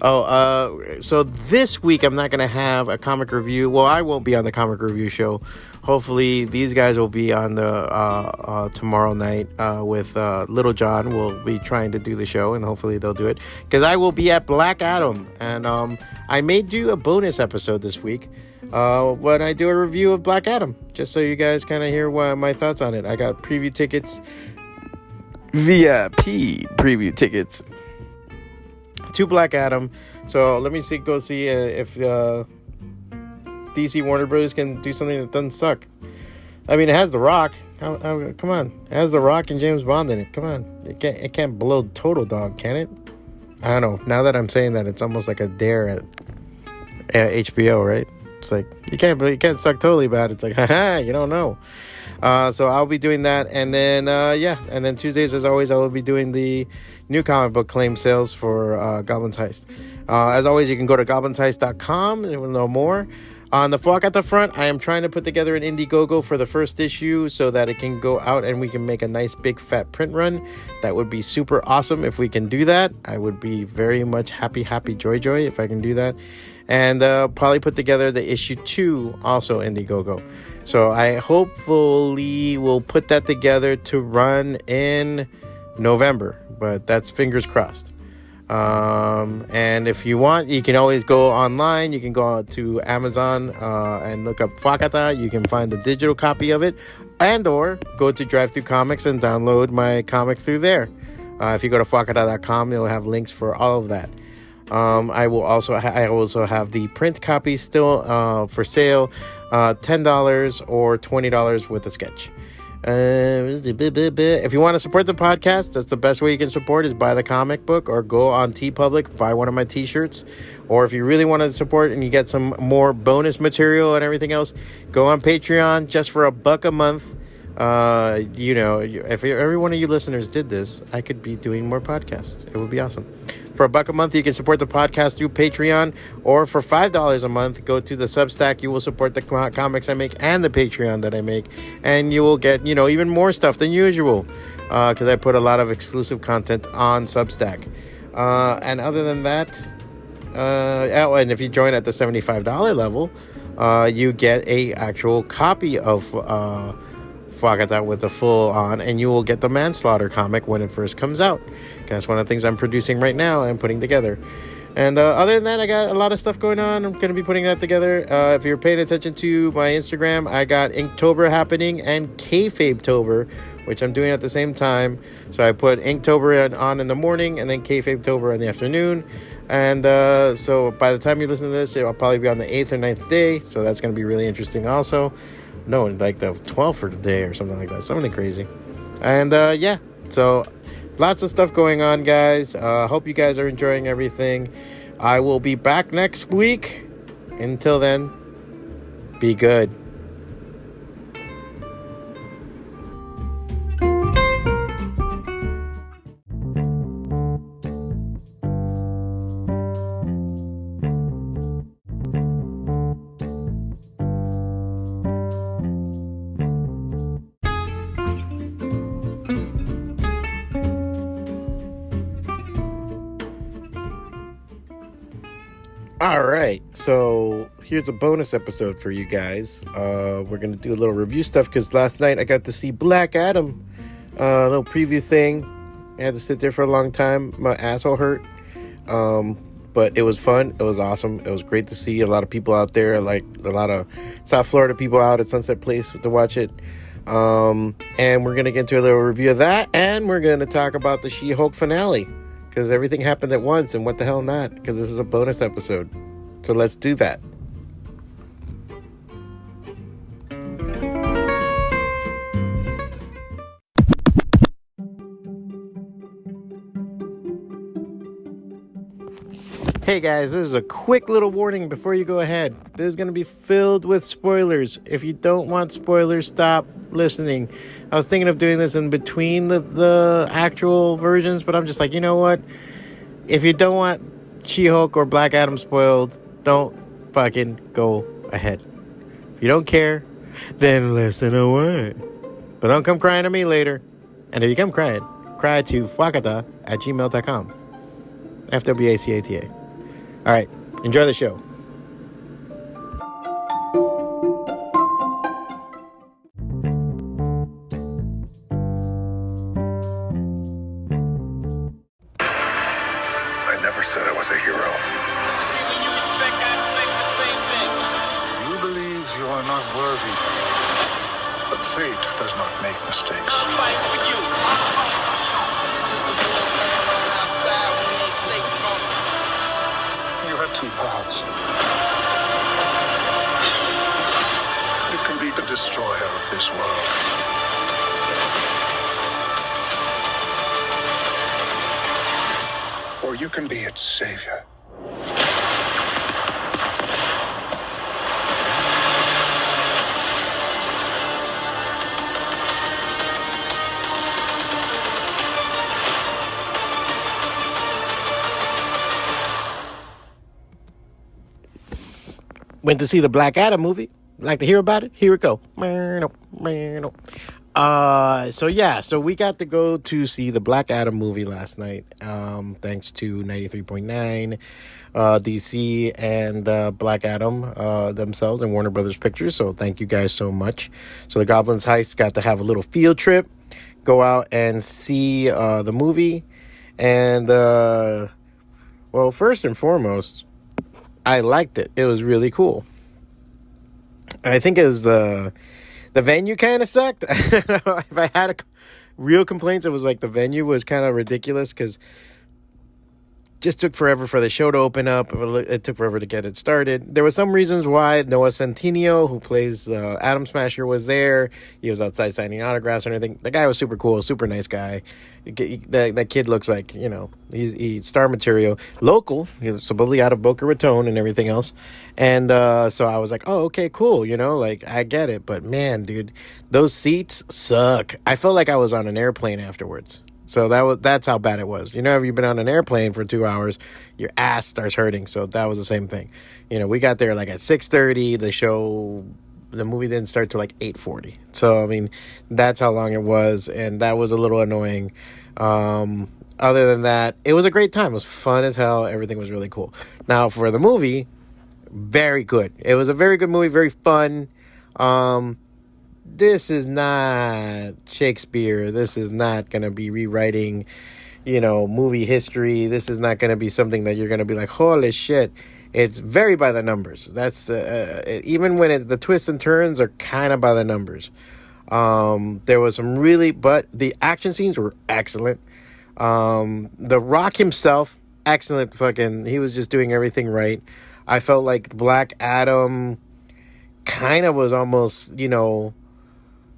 So this week I'm not going to have a comic review. Well, I won't be on the comic review show. Hopefully these guys will be on the tomorrow night with Little John. We'll be trying to do the show, and hopefully they'll do it. Because I will be at Black Adam. And I may do a bonus episode this week when I do a review of Black Adam. Just so you guys kind of hear my thoughts on it. I got preview tickets. VIP preview tickets to Black Adam. So let me go see if DC Warner Brothers can do something that doesn't suck. I mean, it has The Rock. Come on, it has The Rock and James Bond in it. Come on, it can't blow total dog, can it? I don't know. Now that I'm saying that, it's almost like a dare at HBO, right? It's like you can't suck totally bad. It's like, haha, you don't know. So I'll be doing that, and then and then Tuesdays, as always, I will be doing the new comic book claim sales for Goblin's Heist. As always, you can go to goblinsheist.com and we'll know more. On the FWACATA front, I am trying to put together an Indiegogo for the first issue so that it can go out and we can make a nice big fat print run. That would be super awesome if we can do that. I would be very much happy, joy if I can do that. And probably put together the issue 2 also Indiegogo. So I hopefully will put that together to run in November, but that's fingers crossed. And if you want, you can always go online. You can go to Amazon and look up FWACATA. You can find the digital copy of it, and or go to Drive-Thru Comics and download my comic through there. If you go to FWACATA.com, you'll have links for all of that. I also have the print copy still for sale, $10 or $20 with a sketch. If you want to support the podcast, that's the best way you can support is buy the comic book or go on TeePublic, buy one of my t-shirts. Or if you really want to support and you get some more bonus material and everything else, go on Patreon just for $1 a month. If every one of you listeners did this, I could be doing more podcasts. It would be awesome. For $1 a month, you can support the podcast through Patreon, or for $5 a month, go to the Substack. You will support the comics I make and the Patreon that I make, and you will get, even more stuff than usual, because I put a lot of exclusive content on Substack. And other than that, and if you join at the $75 level, you get a actual copy of FWACATA with the full on, and you will get the Manslaughter comic when it first comes out. That's one of the things I'm producing right now and putting together. And other than that, I got a lot of stuff going on. I'm going to be putting that together. If you're paying attention to my Instagram, I got Inktober happening and Kayfabetober, which I'm doing at the same time. So I put Inktober on in the morning and then Kayfabetober in the afternoon. And so by the time you listen to this, it'll probably be on the 8th or 9th day. So that's going to be really interesting also. No, like the 12th for the day or something like that. Something crazy. And so lots of stuff going on, guys. Hope you guys are enjoying everything. I will be back next week. Until then, be good. All right, so here's a bonus episode for you guys. We're going to do a little review stuff because last night I got to see Black Adam, a little preview thing. I had to sit there for a long time. My asshole hurt, but it was fun. It was awesome. It was great to see a lot of people out there, like a lot of South Florida people out at Sunset Place to watch it. And we're going to get into a little review of that, and we're going to talk about the She-Hulk finale. Because everything happened at once, and what the hell not? Because this is a bonus episode. So let's do that. Hey guys, this is a quick little warning before you go ahead. This is going to be filled with spoilers. If you don't want spoilers, stop listening. I was thinking of doing this in between the actual versions, but I'm just like, you know what? If you don't want She-Hulk or Black Adam spoiled, don't fucking go ahead. If you don't care, then listen away. But don't come crying to me later. And if you come crying, cry to FWACATA@gmail.com. FWACATA. All right, enjoy the show. I never said I was a hero. You believe you are not worthy, but fate does not make mistakes. You have two paths. You can be the destroyer of this world, or you can be its savior. Went to see the Black Adam movie. Like to hear about it? Here we go. So we got to go to see the Black Adam movie last night. Thanks to 93.9, DC and Black Adam themselves and Warner Brothers Pictures. So thank you guys so much. So the Goblins Heist got to have a little field trip, go out and see the movie, and well, first and foremost, I liked it. It was really cool. I think it was the venue kind of sucked. If I had real complaints, it was like the venue was kind of ridiculous because just took forever for the show to open up. It took forever to get it started. There were some reasons why. Noah Centineo, who plays Atom Smasher, was there. He was outside signing autographs and everything. The guy was super cool, super nice guy. That kid looks like, he's star material. Local, he's supposedly out of Boca Raton and everything else. And so I was like, oh, okay, cool. I get it. But man, dude, those seats suck. I felt like I was on an airplane afterwards. So that's how bad it was. If you've been on an airplane for 2 hours, your ass starts hurting. So that was the same thing. We got there like at 6:30. The movie didn't start till like 8:40. So, that's how long it was. And that was a little annoying. Other than that, it was a great time. It was fun as hell. Everything was really cool. Now, for the movie, very good. It was a very good movie, very fun. This is not Shakespeare. This is not going to be rewriting, movie history. This is not going to be something that you're going to be like, holy shit. It's very by the numbers. That's even when the twists and turns are kind of by the numbers. There was some but the action scenes were excellent. The Rock himself, excellent. He was just doing everything right. I felt like Black Adam kind of was almost,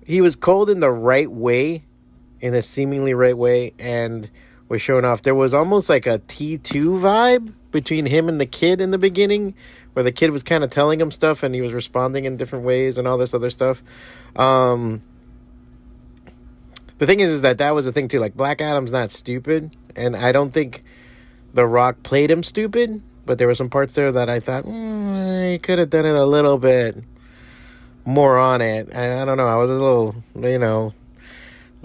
he was cold in the right way, in a seemingly right way, and was showing off. There was almost like a T2 vibe between him and the kid in the beginning, where the kid was kind of telling him stuff and he was responding in different ways and all this other stuff. The thing is that was the thing too. Like, Black Adam's not stupid, and I don't think The Rock played him stupid, but there were some parts there that I thought, he could have done it a little bit more on it. And I don't know, I was a little,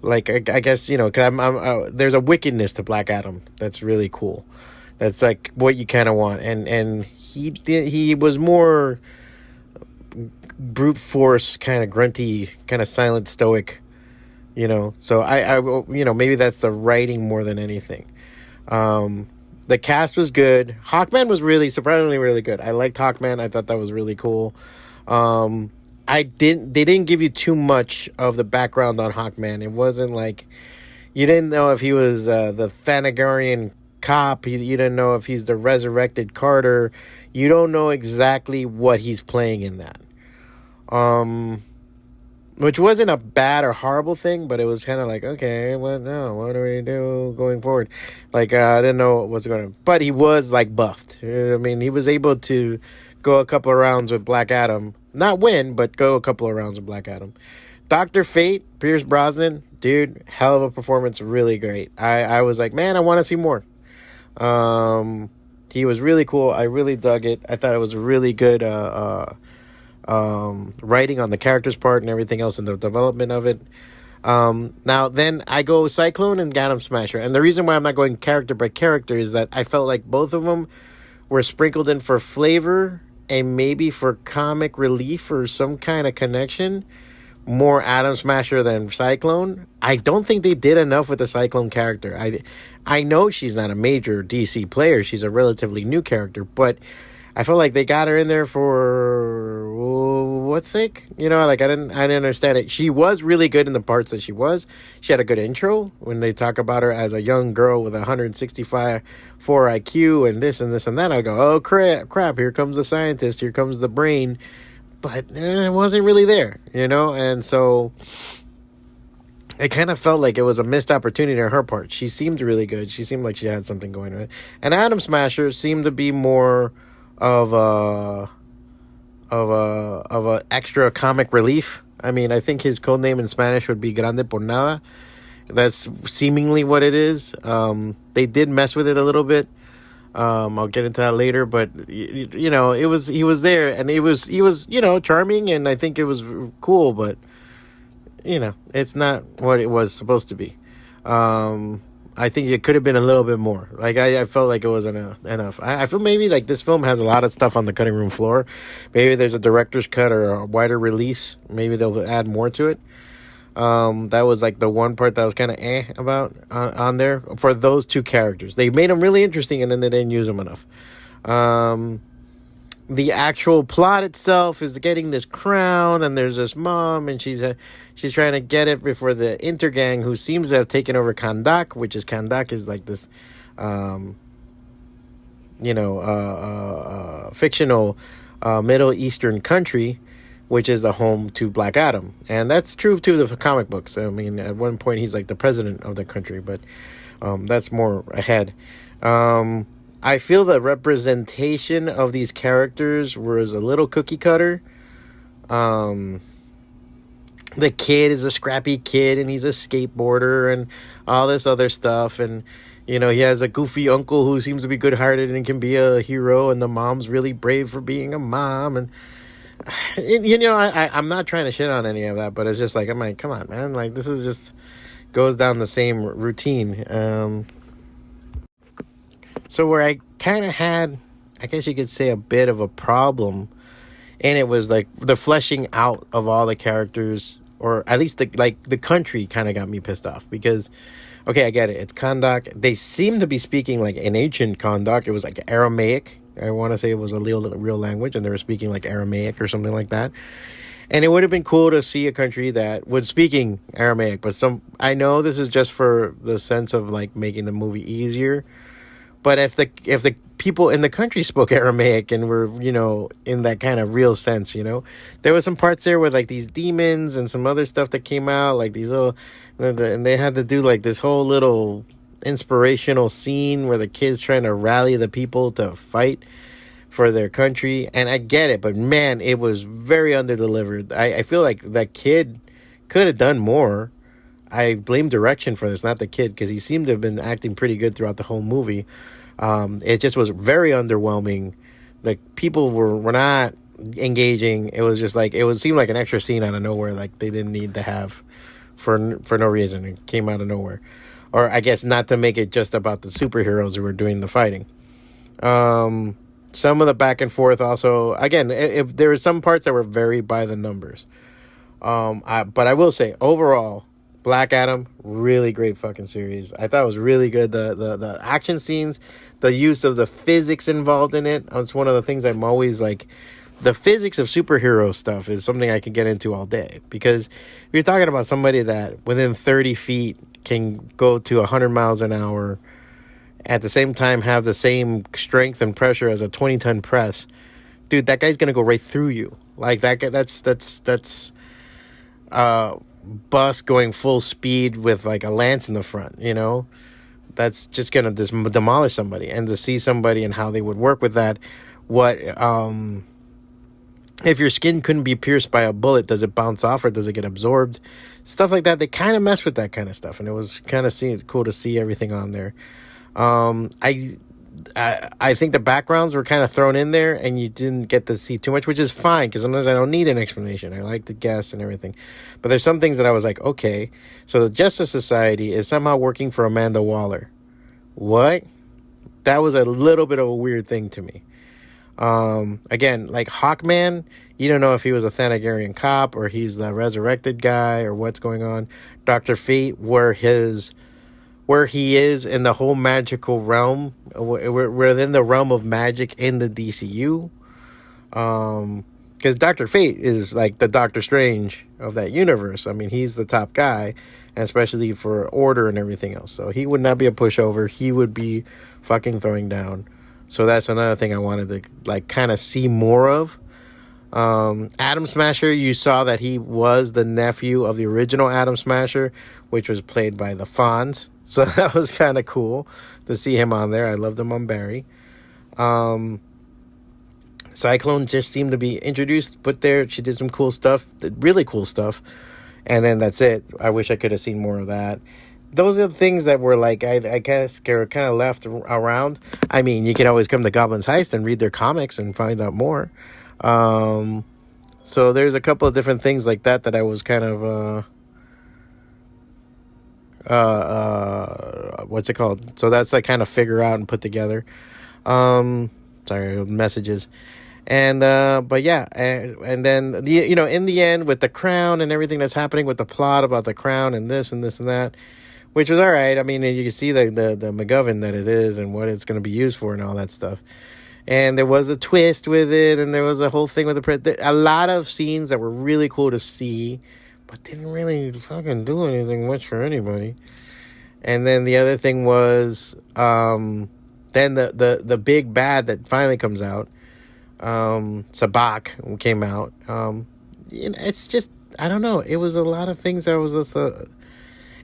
like, I guess, because there's a wickedness to Black Adam that's really cool. That's like what you kind of want. And he was more brute force, kind of grunty, kind of silent, stoic, so I maybe that's the writing more than anything. The cast was good. Hawkman was really surprisingly really good. I liked Hawkman. I thought that was really cool. They didn't give you too much of the background on Hawkman. It wasn't like you didn't know if he was the Thanagarian cop. You didn't know if he's the resurrected Carter. You don't know exactly what he's playing in that. Which wasn't a bad or horrible thing, but it was kind of like, okay, what do we do going forward? Like, I didn't know what's going on. But he was, like, buffed. He was able to go a couple of rounds with Black Adam. Not win, but go a couple of rounds with Black Adam. Dr. Fate, Pierce Brosnan, dude, hell of a performance, really great. I was like, man, I want to see more. He was really cool. I really dug it. I thought it was really good writing on the character's part and everything else in the development of it. Now, then I go Cyclone and Atom Smasher. And the reason why I'm not going character by character is that I felt like both of them were sprinkled in for flavor and maybe for comic relief or some kind of connection. More Atom Smasher than Cyclone. I don't think they did enough with the Cyclone character. I know she's not a major DC player. She's a relatively new character, but I feel like they got her in there for what's sake? I didn't understand it. She was really good in the parts that she was. She had a good intro when they talk about her as a young girl with 165 IQ and this and this and that. I go, oh crap! Here comes the scientist. Here comes the brain. But it wasn't really there, and so it kind of felt like it was a missed opportunity on her part. She seemed really good. She seemed like she had something going on. And Atom Smasher seemed to be more of a extra comic relief. I think his code name in Spanish would be Grande por Nada. That's seemingly what it is. They did mess with it a little bit. I'll get into that later, but he was there, and he was charming, and I think it was cool, but it's not what it was supposed to be. I think it could have been a little bit more. Like, I felt like it wasn't enough. I feel maybe like this film has a lot of stuff on the cutting room floor. Maybe there's a director's cut or a wider release. Maybe they'll add more to it. That was like the one part that was kind of about on there for those two characters. They made them really interesting, and then they didn't use them enough. The actual plot itself is getting this crown, and there's this mom, and she's trying to get it before the intergang, who seems to have taken over Kandak, which is like this, fictional Middle Eastern country, which is the home to Black Adam, and that's true to the comic books. I mean, at one point he's like the president of the country, but that's more ahead. I feel the representation of these characters was a little cookie cutter. The kid is a scrappy kid, and he's a skateboarder, and all this other stuff. And, he has a goofy uncle who seems to be good-hearted and can be a hero, and the mom's really brave for being a mom. And, I'm not trying to shit on any of that, but it's just like, I'm like, come on, man. Like, this is just goes down the same routine. So where I kind of had, I guess you could say, a bit of a problem, and it was like the fleshing out of all the characters, or at least the country kind of got me pissed off, because, okay, I get it, it's Kandak. They seem to be speaking like an ancient Kandak. It was like Aramaic. I want to say it was a real language, and they were speaking like Aramaic or something like that. And it would have been cool to see a country that was speaking Aramaic, but I know this is just for the sense of like making the movie easier. But if the people in the country spoke Aramaic and were, in that kind of real sense, there was some parts there with like these demons and some other stuff that came out, like these little, and they had to do like this whole little inspirational scene where the kid's trying to rally the people to fight for their country. And I get it, but man, it was very underdelivered. I feel like that kid could have done more. I blame direction for this, not the kid, because he seemed to have been acting pretty good throughout the whole movie. It just was very underwhelming. Like, people were not engaging. It was just like, seemed like an extra scene out of nowhere, like they didn't need to have for no reason. It came out of nowhere. Or I guess not to make it just about the superheroes who were doing the fighting. Some of the back and forth also, again, if there were some parts that were very by the numbers. But I will say, overall, Black Adam, really great fucking series. I thought it was really good. The action scenes, the use of the physics involved in it. It's one of the things I'm always like. The physics of superhero stuff is something I can get into all day. Because if you're talking about somebody that within 30 feet can go to 100 miles an hour, at the same time have the same strength and pressure as a 20-ton press, dude, that guy's going to go right through you. Like, that guy, that's bus going full speed with like a lance in the front, that's just gonna demolish somebody. And to see somebody and how they would work with that, if your skin couldn't be pierced by a bullet, does it bounce off or does it get absorbed? Stuff like that. They kind of mess with that kind of stuff, and it was kind of cool to see everything on there. I think the backgrounds were kind of thrown in there, and you didn't get to see too much, which is fine, because sometimes I don't need an explanation. I like to guess and everything. But there's some things that I was like, okay, so the Justice Society is somehow working for Amanda Waller. What? That was a little bit of a weird thing to me. Again, like Hawkman, you don't know if he was a Thanagarian cop or he's the resurrected guy or what's going on. Dr. Fate, where he is in the whole magical realm. We're within the realm of magic in the DCU. Because Dr. Fate is like the Doctor Strange of that universe. I mean, he's the top guy, and especially for order and everything else. So he would not be a pushover. He would be fucking throwing down. So that's another thing I wanted to like kind of see more of. Atom Smasher, you saw that he was the nephew of the original Atom Smasher, which was played by the Fonz. So that was kind of cool to see him on there. I loved him on Barry. Cyclone just seemed to be introduced, put there. She did some cool stuff, really cool stuff. And then that's it. I wish I could have seen more of that. Those are the things that were like, I guess, kind of left around. I mean, you can always come to Goblin's Heist and read their comics and find out more. So there's a couple of different things like that I was kind of what's it called? So that's like kind of figure out and put together. Sorry, messages. And but yeah, and then in the end with the crown and everything that's happening with the plot about the crown and this and this and that, which was all right. I mean, you can see the McGovern that it is and what it's going to be used for and all that stuff. And there was a twist with it, and there was a whole thing with a lot of scenes that were really cool to see, but didn't really fucking do anything much for anybody. And then the other thing was, then the big bad that finally comes out, Sabak came out. It's just, I don't know. It was a lot of things that was just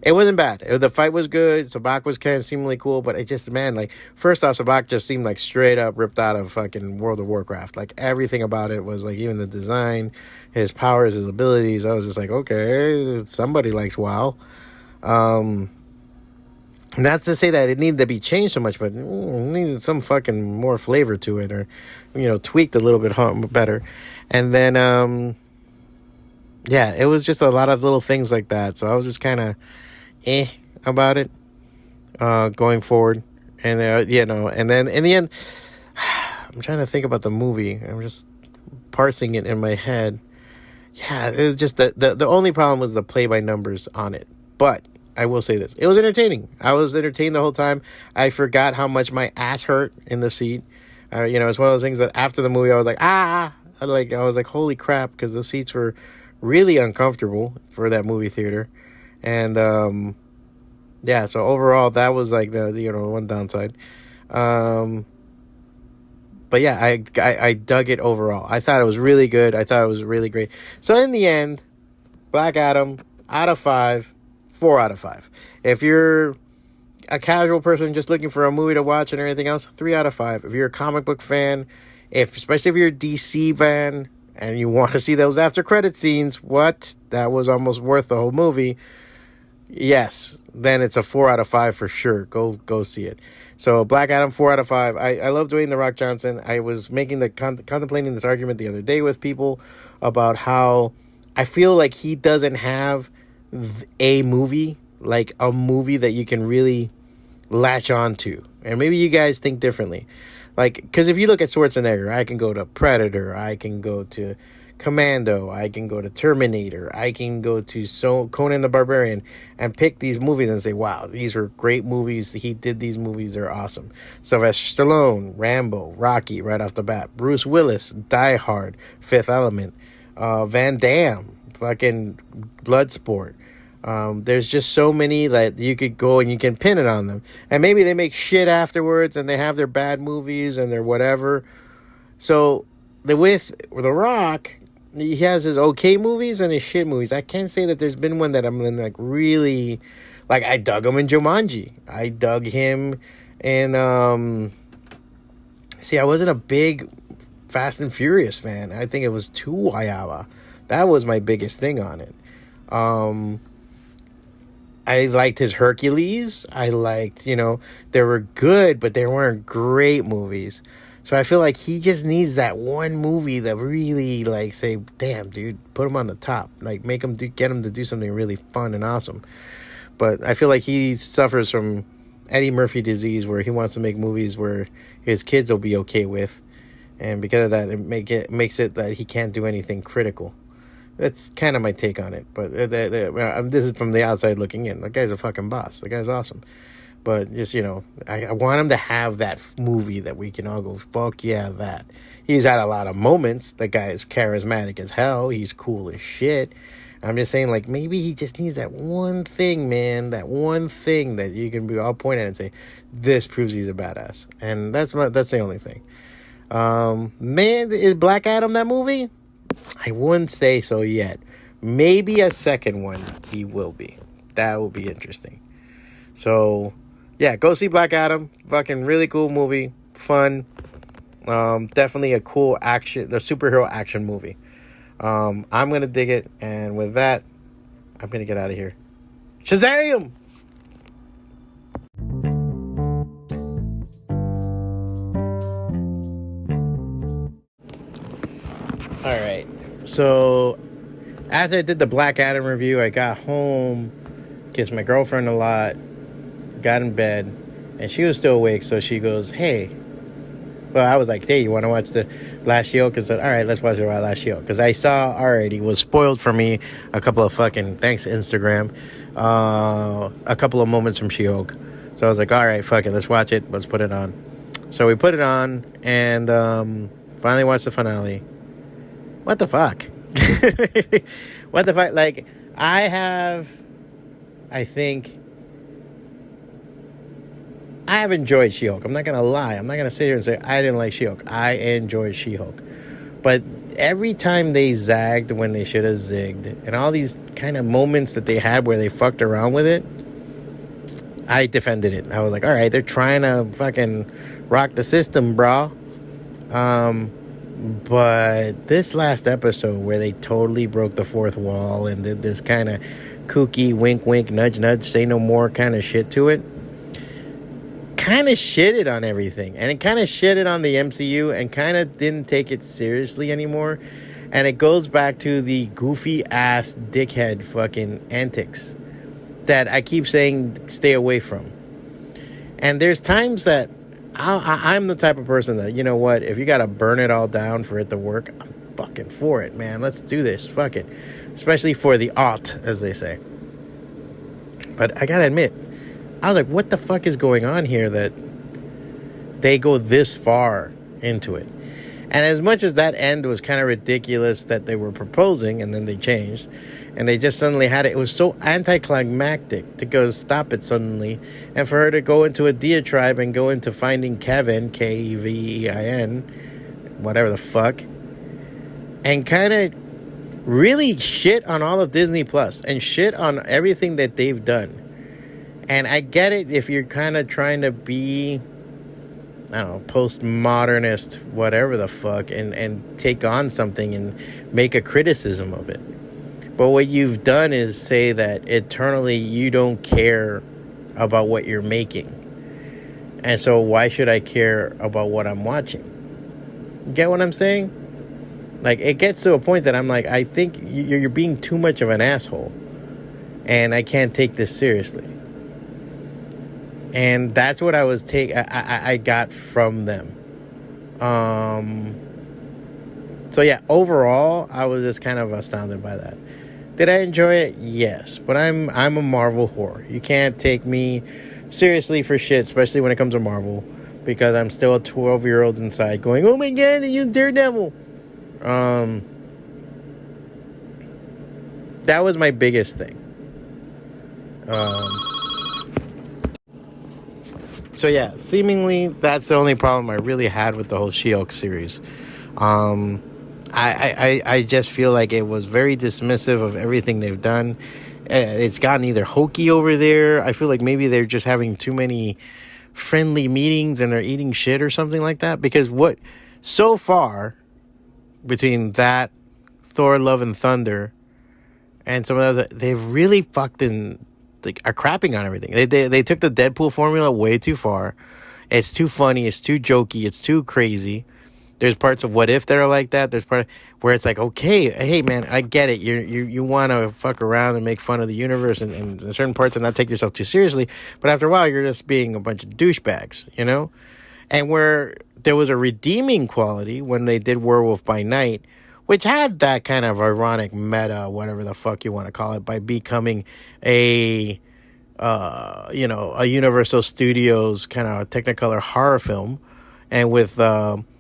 it wasn't bad. The fight was good. Sabak was kind of seemingly cool, but it just, man, like, first off, Sabak just seemed like straight up ripped out of fucking World of Warcraft. Like, everything about it was like, even the design, his powers, his abilities. I was just like, okay, somebody likes WoW. Not to say that it needed to be changed so much, but it needed some fucking more flavor to it, or, tweaked a little bit better. And then, yeah, it was just a lot of little things like that. So I was just kind of about it going forward. And and then in the end, I'm trying to think about the movie. I'm just parsing it in my head. Yeah, it was just the only problem was the play by numbers on it. But I will say this, it was entertaining. I was entertained the whole time. I forgot how much my ass hurt in the seat. It's one of those things that after the movie I was like, I was like, holy crap, because the seats were really uncomfortable for that movie theater. And yeah, so overall that was like the one downside. But yeah, I dug it overall. I thought it was really good. I thought it was really great. So in the end, Black Adam, out of 5, 4 out of 5. If you're a casual person just looking for a movie to watch and everything else, 3 out of 5. If you're a comic book fan, especially if you're a DC fan and you want to see those after credit scenes, that was almost worth the whole movie. Yes, then it's a 4 out of 5 for sure. Go see it. So Black Adam, 4 out of 5. I love Dwayne The Rock Johnson. I was making contemplating this argument the other day with people about how I feel like he doesn't have a movie, like a movie that you can really latch on to. And maybe you guys think differently. Like, because if you look at Schwarzenegger, I can go to Predator, I can go to Commando, I can go to Terminator, I can go to Conan the Barbarian and pick these movies and say, wow, these are great movies. He did these movies. They're awesome. Sylvester Stallone, Rambo, Rocky, right off the bat. Bruce Willis, Die Hard, Fifth Element, Van Damme, fucking Bloodsport. There's just so many that you could go and you can pin it on them. And maybe they make shit afterwards and they have their bad movies and their whatever. So with The Rock, he has his okay movies and his shit movies. I can't say that there's been one that I'm like really, like, I dug him in Jumanji. I dug him in, I wasn't a big Fast and Furious fan. I think it was 2 Wayaba. That was my biggest thing on it. I liked his Hercules. I liked, they were good, but they weren't great movies. So I feel like he just needs that one movie that really, like, say, damn, dude, put him on the top. Like, get him to do something really fun and awesome. But I feel like he suffers from Eddie Murphy disease, where he wants to make movies where his kids will be okay with. And because of that, it makes it that he can't do anything critical. That's kind of my take on it. But this is from the outside looking in. The guy's a fucking boss. The guy's awesome. But just, I want him to have that movie that we can all go, fuck yeah, that. He's had a lot of moments. The guy is charismatic as hell. He's cool as shit. I'm just saying, like, maybe he just needs that one thing, man. That one thing that you can be all point at and say, this proves he's a badass. And that's the only thing. Man, is Black Adam that movie? I wouldn't say so yet. Maybe a second one he will be. That will be interesting. So, yeah, go see Black Adam. Fucking really cool movie. Fun. Definitely a cool the superhero action movie. I'm going to dig it. And with that, I'm going to get out of here. Shazam! All right. So, as I did the Black Adam review, I got home kissed my girlfriend a lot, got in bed, and she was still awake, so she goes, hey. Well, I was like, hey, you want to watch the Last She-Hulk? And said, all right, let's watch the Last She-Hulk. Because I saw already, was spoiled for me a couple of fucking, thanks to Instagram, a couple of moments from She-Hulk. So I was like, all right, fuck it, let's watch it, let's put it on. So we put it on, and finally watched the finale. What the fuck? What the fuck? Like, I have enjoyed She-Hulk. I'm not going to lie. I'm not going to sit here and say I didn't like She-Hulk. I enjoyed She-Hulk. But every time they zagged when they should have zigged, and all these kind of moments that they had where they fucked around with it, I defended it. I was like, all right, they're trying to fucking rock the system, bro. But this last episode where they totally broke the fourth wall and did this kind of kooky wink, wink, nudge, nudge, say no more kind of shit to it, kind of shitted on everything, and it kind of shitted on the MCU and kind of didn't take it seriously anymore. And it goes back to the goofy ass dickhead fucking antics that I keep saying stay away from. And there's times that I'm the type of person that, you know what, if you gotta burn it all down for it to work, I'm fucking for it, man. Let's do this, fuck it. Especially for the art, as they say. But I gotta admit, I was like, what the fuck is going on here that they go this far into it? And as much as that end was kind of ridiculous that they were proposing and then they changed and they just suddenly had it was so anticlimactic to go stop it suddenly, and for her to go into a diatribe and go into finding Kevin, K-E-V-E-I-N, whatever the fuck, and kind of really shit on all of Disney Plus and shit on everything that they've done. And I get it if you're kind of trying to be, I don't know, postmodernist, whatever the fuck, and take on something and make a criticism of it. But what you've done is say that eternally you don't care about what you're making. And so why should I care about what I'm watching? You get what I'm saying? Like, it gets to a point that I'm like, I think you're being too much of an asshole. And I can't take this seriously. And that's what I was I got from them. So yeah, overall, I was just kind of astounded by that. Did I enjoy it? Yes, but I'm a Marvel whore. You can't take me seriously for shit, especially when it comes to Marvel, because I'm still a 12-year-old inside going, "Oh my god, they used Daredevil." That was my biggest thing. So yeah, seemingly that's the only problem I really had with the whole She-Hulk series. I just feel like it was very dismissive of everything they've done. It's gotten either hokey over there. I feel like maybe they're just having too many friendly meetings and they're eating shit or something like that. Because what so far between that, Thor: Love and Thunder, and some of the other, they've really fucked in. Like, are crapping on everything. They took the Deadpool formula way too far. It's too funny. It's too jokey. It's too crazy. There's parts of What If that are like that. There's part where it's like, okay, hey man, I get it. You want to fuck around and make fun of the universe and certain parts and not take yourself too seriously. But after a while, you're just being a bunch of douchebags, you know. And where there was a redeeming quality when they did Werewolf by Night, which had that kind of ironic meta, whatever the fuck you want to call it, by becoming a Universal Studios kind of Technicolor horror film, and with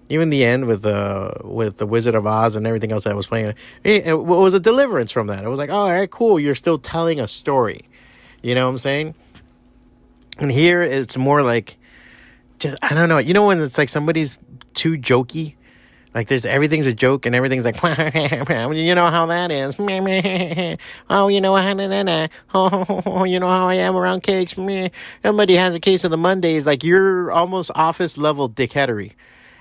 even the end with the Wizard of Oz and everything else that was playing, it was a deliverance from that. It was like, oh, all right, cool, you're still telling a story, you know what I'm saying? And here it's more like, just, I don't know, you know when it's like somebody's too jokey. Like, everything's a joke and everything's like, you know how that is. Oh, you know how that. Oh, you know how I am around cakes. Everybody has a case of the Mondays. Like, you're almost office level dickheadery.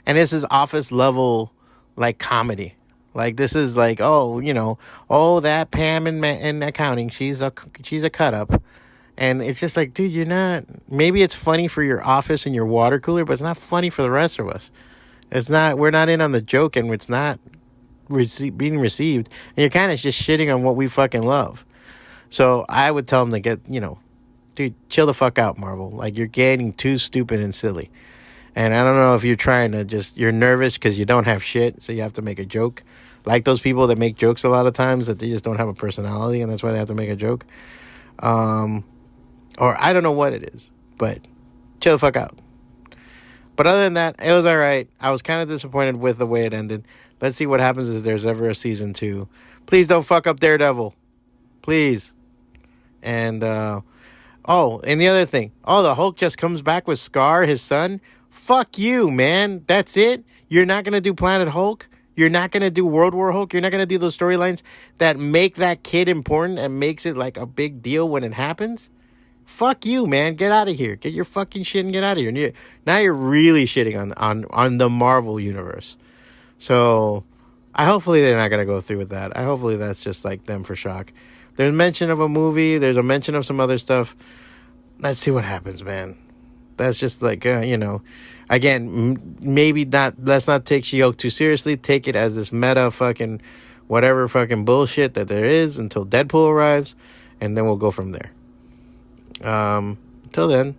And this is office level, like, comedy. Like, this is like, oh, you know, oh, that Pam in accounting, she's a cut up. And it's just like, dude, you're not, maybe it's funny for your office and your water cooler, but it's not funny for the rest of us. It's not, we're not in on the joke, and it's not being received. And you're kind of just shitting on what we fucking love. So I would tell them to get, dude, chill the fuck out, Marvel. Like, you're getting too stupid and silly. And I don't know if you're trying to you're nervous because you don't have shit, so you have to make a joke. Like those people that make jokes a lot of times that they just don't have a personality, and that's why they have to make a joke. Or I don't know what it is, but chill the fuck out. But other than that, it was all right. I was kind of disappointed with the way it ended. Let's see what happens if there's ever a season 2. Please don't fuck up Daredevil. Please. And, and the other thing. Oh, the Hulk just comes back with Scar, his son. Fuck you, man. That's it? You're not going to do Planet Hulk? You're not going to do World War Hulk? You're not going to do those storylines that make that kid important and makes it like a big deal when it happens? Fuck you, man. Get out of here. Get your fucking shit and get out of here. Now you're really shitting on the Marvel universe. So, hopefully they're not going to go through with that. Hopefully that's just like them for shock. There's mention of a movie. There's a mention of some other stuff. Let's see what happens, man. That's just like, again, maybe not, let's not take She-Hulk too seriously. Take it as this meta fucking whatever fucking bullshit that there is until Deadpool arrives. And then we'll go from there. Till then,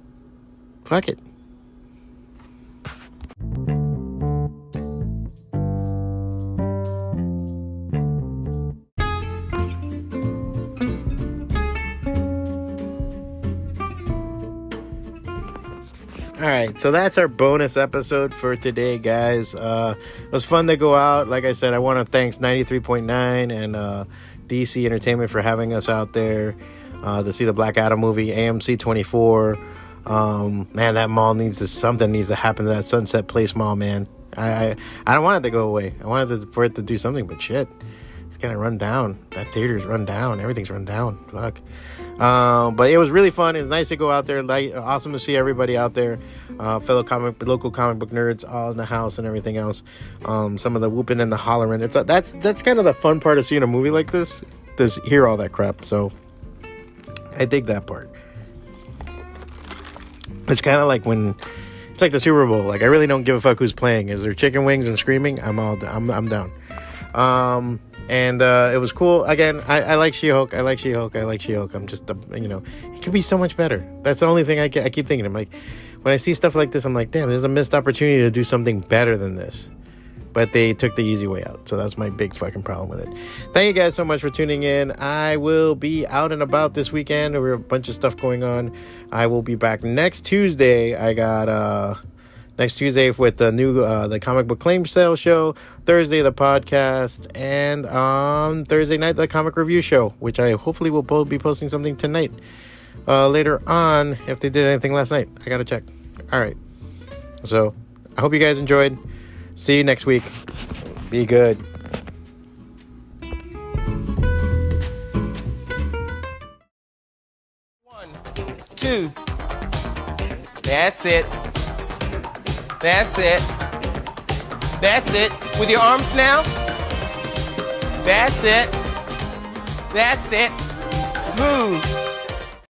fuck it. All right, so that's our bonus episode for today, guys. It was fun to go out. Like I said, I want to thank 93.9 and DC Entertainment for having us out there to see the Black Adam movie, AMC 24. Man, that mall something needs to happen to that Sunset Place mall, man. I don't want it to go away. I wanted for it to do something, but shit, it's kind of run down. That theater's run down. Everything's run down. Fuck. But it was really fun. It was nice to go out there. Awesome to see everybody out there. Fellow local comic book nerds all in the house and everything else. Some of the whooping and the hollering. That's kind of the fun part of seeing a movie like this. To hear all that crap. So I dig that part. It's kind of like when it's like the Super Bowl. Like, I really don't give a fuck who's playing. Is there chicken wings and screaming? I'm down. And it was cool. Again, I like She-Hulk. I'm just, it could be so much better. That's the only thing I keep thinking. I'm like, when I see stuff like this, I'm like, damn, there's a missed opportunity to do something better than this. But they took the easy way out. So that's my big fucking problem with it. Thank you guys so much for tuning in. I will be out and about this weekend. There are a bunch of stuff going on. I will be back next Tuesday. I got next Tuesday with the new the comic book claim sale show. Thursday the podcast. And on Thursday night the comic review show, which I hopefully will be posting something tonight. Later on, if they did anything last night. I gotta check. Alright. So I hope you guys enjoyed. See you next week. Be good. 1, 2. That's it. That's it. That's it. With your arms now. That's it. That's it. Move.